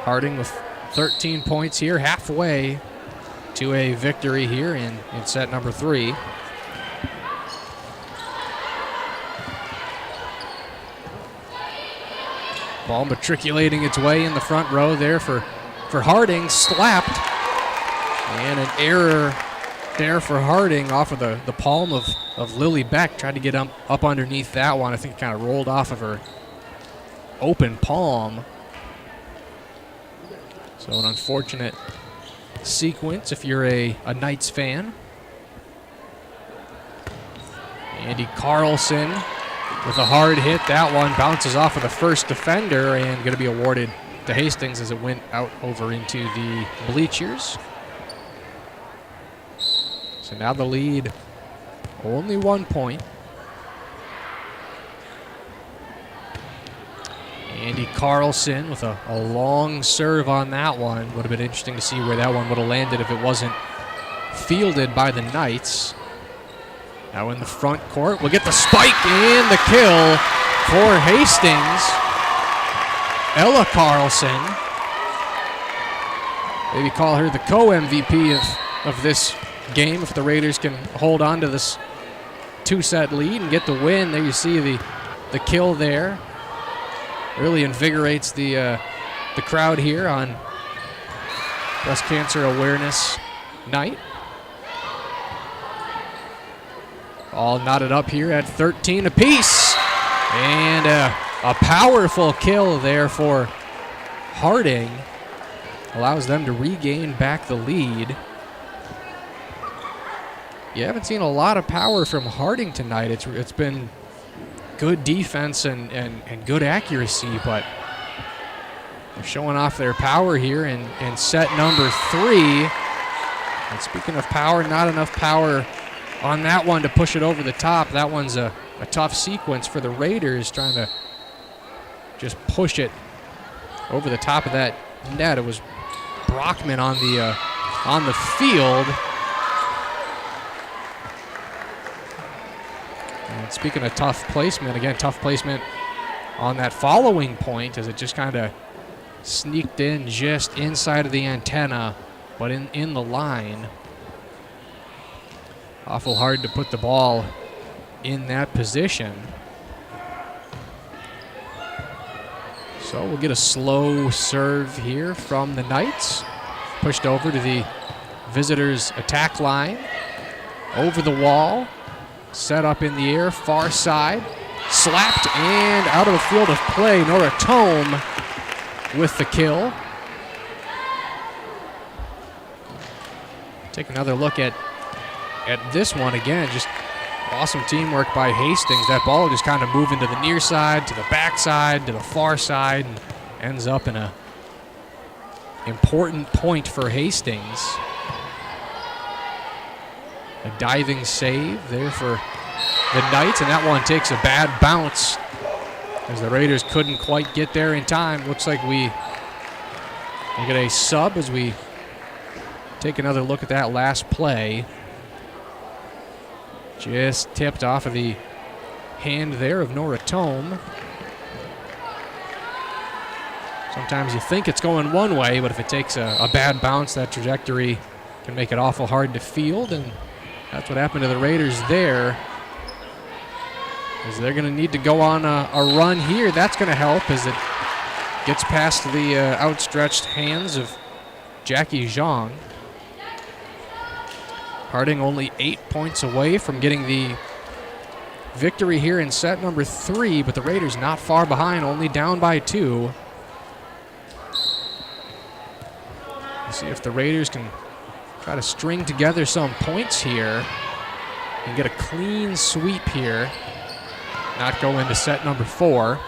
Harding with 13 points here, halfway to a victory here in set number 3. Ball matriculating its way in the front row there for Harding. Slapped. And an error there for Harding off of the palm of Lily Beck. Tried to get up underneath that one. I think it kind of rolled off of her open palm. So an unfortunate sequence if you're a Knights fan. Andy Carlson with a hard hit. That one bounces off of the first defender and going to be awarded to Hastings as it went out over into the bleachers. So now the lead, only 1 point. Andy Carlson with a long serve on that one. Would have been interesting to see where that one would have landed if it wasn't fielded by the Knights. Now in the front court, we'll get the spike and the kill for Hastings. Ella Carlson. Maybe call her the co-MVP of this game if the Raiders can hold on to this 2-set lead and get the win. There you see the kill there. Really invigorates the crowd here on Breast Cancer Awareness Night. All knotted up here at 13 apiece. And a powerful kill there for Harding. Allows them to regain back the lead. You haven't seen a lot of power from Harding tonight. It's been good defense and good accuracy, but they're showing off their power here in set number 3. And speaking of power, not enough power on that one to push it over the top. That one's a tough sequence for the Raiders, trying to just push it over the top of that net. It was Brockman on the field. And speaking of tough placement, again, tough placement on that following point as it just kind of sneaked in just inside of the antenna, but in the line. Awful hard to put the ball in that position. So we'll get a slow serve here from the Knights. Pushed over to the visitors' attack line. Over the wall. Set up in the air, far side. Slapped and out of the field of play. Nora Tome with the kill. Take another look at this one again. Just awesome teamwork by Hastings. That ball just kind of moving to the near side, to the back side, to the far side, and ends up in a important point for Hastings. A diving save there for the Knights, and that one takes a bad bounce as the Raiders couldn't quite get there in time. Looks like we get a sub as we take another look at that last play. Just tipped off of the hand there of Nora Tome. Sometimes you think it's going one way, but if it takes a bad bounce, that trajectory can make it awful hard to field, and that's what happened to the Raiders there. As they're going to need to go on a run here. That's going to help as it gets past the outstretched hands of Jackie Zhang. Harding only 8 points away from getting the victory here in set number 3, but the Raiders not far behind, only down by 2. Let's see if the Raiders can try to string together some points here and get a clean sweep here. Not go into set number 4.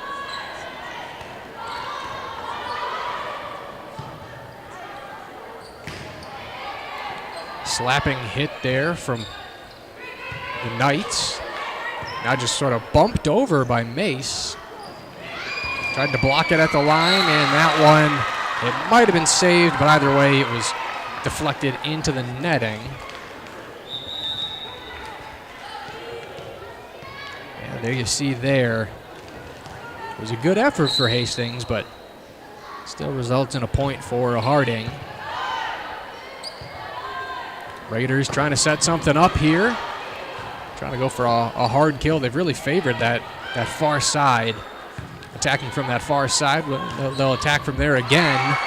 Slapping hit there from the Knights. Now just sort of bumped over by Mace. Tried to block it at the line, and that one, it might have been saved, but either way it was deflected into the netting. Yeah, there you see there. It was a good effort for Hastings, but still results in a point for Harding. Raiders trying to set something up here. Trying to go for a hard kill. They've really favored that far side. Attacking from that far side. They'll attack from there again.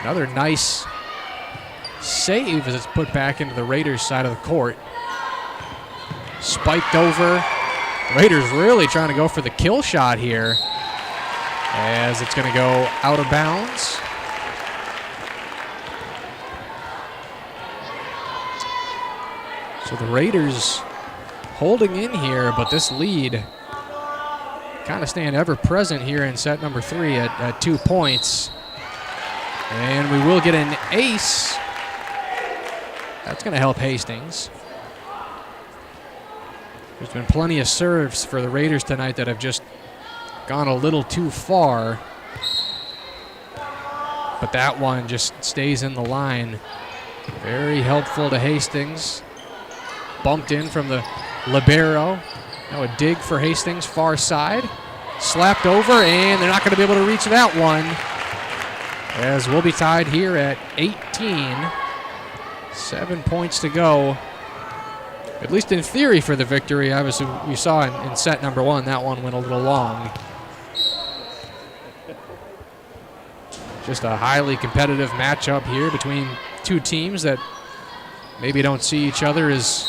Another nice save as it's put back into the Raiders side of the court. Spiked over. Raiders really trying to go for the kill shot here as it's going to go out of bounds. So the Raiders holding in here, but this lead kind of staying ever present here in set number 3 at 2 points. And we will get an ace. That's going to help Hastings. There's been plenty of serves for the Raiders tonight that have just gone a little too far. But that one just stays in the line. Very helpful to Hastings. Bumped in from the libero. Now a dig for Hastings, far side. Slapped over, and they're not going to be able to reach that one. As we'll be tied here at 18. 7 points to go. At least in theory for the victory. Obviously, we saw in set number 1, that one went a little long. Just a highly competitive matchup here between two teams that maybe don't see each other as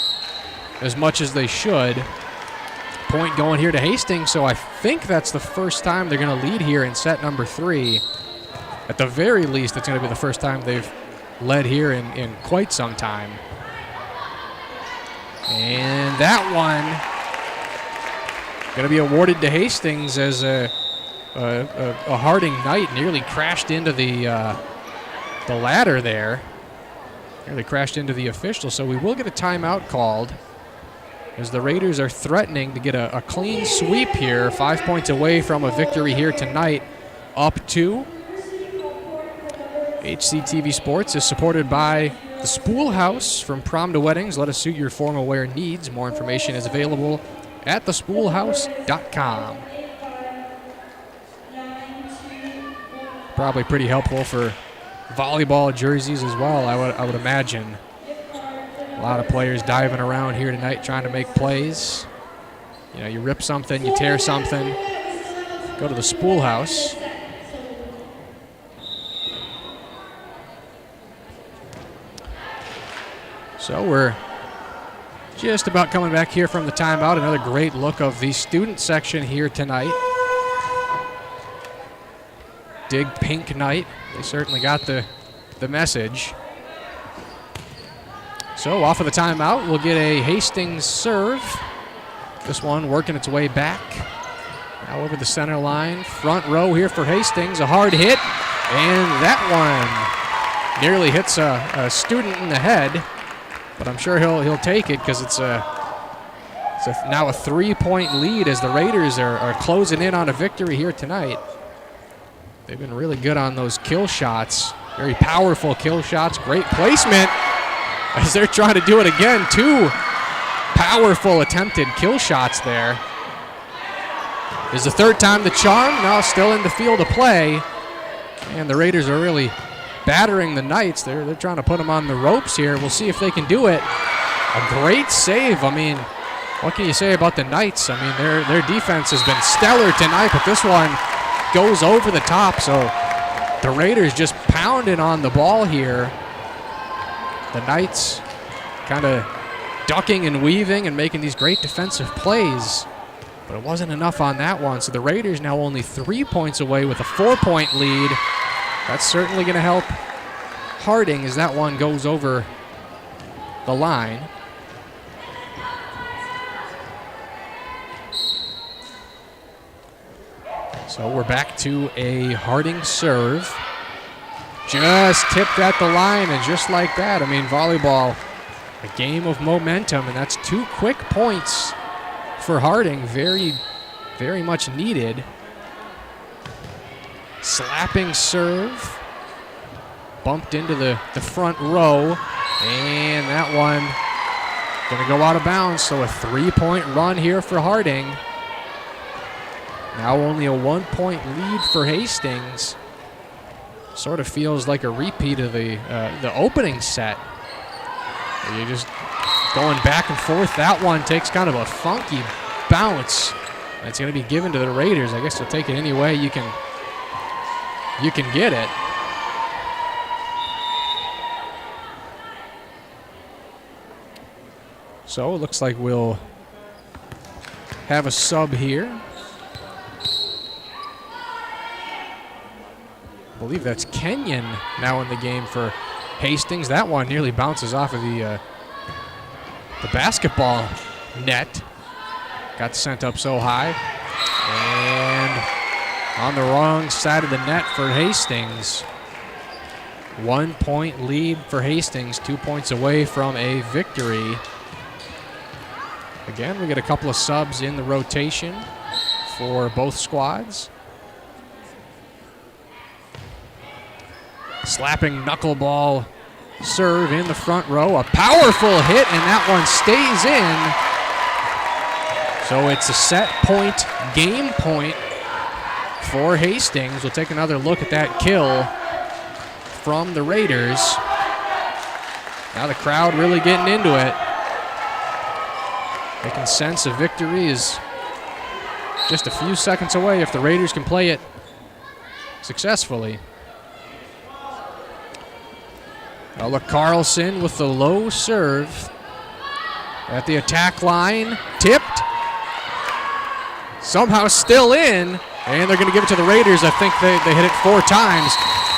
much as they should. Point going here to Hastings, so I think that's the first time they're going to lead here in set number 3. At the very least, it's going to be the first time they've led here in quite some time. And that one going to be awarded to Hastings as a Harding Knight nearly crashed into the ladder there. Nearly crashed into the official, so we will get a timeout called as the Raiders are threatening to get a clean sweep here, 5 points away from a victory here tonight, up 2. HCTV Sports is supported by the Spool House. From prom to weddings, let us suit your formal wear needs. More information is available at thespoolhouse.com. Probably pretty helpful for volleyball jerseys as well, I would imagine. A lot of players diving around here tonight trying to make plays. You know, you rip something, you tear something, go to the Spool House. So we're just about coming back here from the timeout. Another great look of the student section here tonight. Dig Pink Night. They certainly got the message. So off of the timeout, we'll get a Hastings serve. This one working its way back. Now over the center line. Front row here for Hastings. A hard hit. And that one nearly hits a student in the head. But I'm sure he'll take it because it's now a 3-point lead as the Raiders are closing in on a victory here tonight. They've been really good on those kill shots. Very powerful kill shots. Great placement as they're trying to do it again. 2 powerful attempted kill shots there. Is the third time the charm. Now still in the field of play. And the Raiders are really battering the Knights. They're trying to put them on the ropes here. We'll see if they can do it. A great save. I mean, what can you say about the Knights? I mean, their defense has been stellar tonight, but this one goes over the top. So the Raiders just pounding on the ball here. The Knights kind of ducking and weaving and making these great defensive plays. But it wasn't enough on that one. So the Raiders now only 3 points away with a 4-point lead. That's certainly going to help Harding as that one goes over the line. So we're back to a Harding serve. Just tipped at the line, and just like that, I mean, volleyball, a game of momentum, and that's 2 quick points for Harding. Very, very much needed. Slapping serve. Bumped into the front row, and that one going to go out of bounds. So a 3-point run here for Harding. Now only a 1-point lead for Hastings. Sort of feels like a repeat of the opening set. You're just going back and forth. That one takes kind of a funky bounce. It's going to be given to the Raiders. I guess they'll take it any way you can get it. So it looks like we'll have a sub here. I believe that's Kenyon now in the game for Hastings. That one nearly bounces off of the basketball net. Got sent up so high. And on the wrong side of the net for Hastings. 1-point lead for Hastings, 2 points away from a victory. Again, we get a couple of subs in the rotation for both squads. Slapping knuckleball serve in the front row. A powerful hit, and that one stays in. So it's a set point, game point for Hastings. We'll take another look at that kill from the Raiders. Now the crowd really getting into it. They can sense a victory is just a few seconds away if the Raiders can play it successfully. Now look, Carlson with the low serve at the attack line. Tipped. Somehow still in. And they're going to give it to the Raiders. I think they hit it 4 times.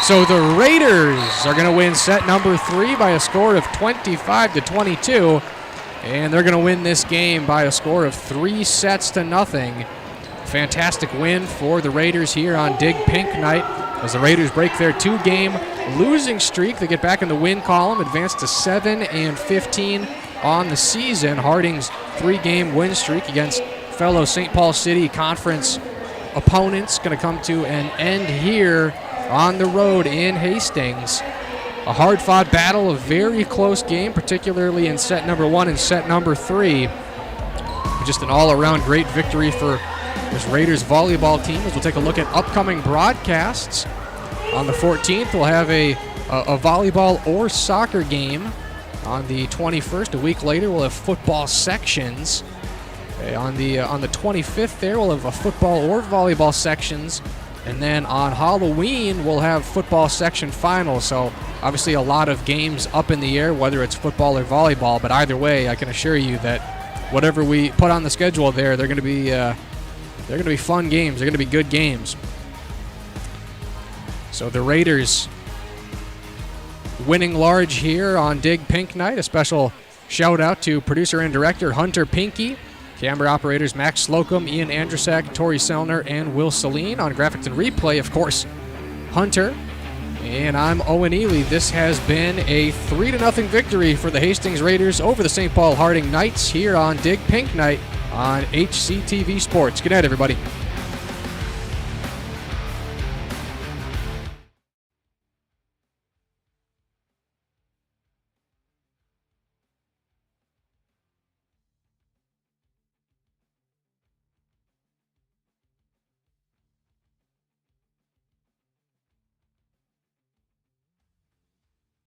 So the Raiders are going to win set number 3 by a score of 25-22. And they're going to win this game by a score of 3-0. Fantastic win for the Raiders here on Dig Pink Night as the Raiders break their 2-game losing streak. They get back in the win column, advance to 7-15 on the season. Harding's 3-game win streak against fellow St. Paul City Conference opponents going to come to an end here on the road in Hastings. A hard-fought battle, a very close game, particularly in set number 1 and set number 3. Just an all-around great victory for this Raiders volleyball team. As we'll take a look at upcoming broadcasts. On the 14th, we'll have a volleyball or soccer game. On the 21st, a week later, we'll have football sections. On the 25th there, we'll have a football or volleyball sections. And then on Halloween, we'll have football section finals. So obviously a lot of games up in the air, whether it's football or volleyball. But either way, I can assure you that whatever we put on the schedule there, they're going to be fun games. They're going to be good games. So the Raiders winning large here on Dig Pink Night. A special shout out to producer and director Hunter Pinky. Camera operators Max Slocum, Ian Andrusak, Tori Selner, and Will Celine. On graphics and replay, of course, Hunter. And I'm Owen Ely. This has been a 3-0 victory for the Hastings Raiders over the St. Paul Harding Knights here on Dig Pink Night on HCTV Sports. Good night, everybody.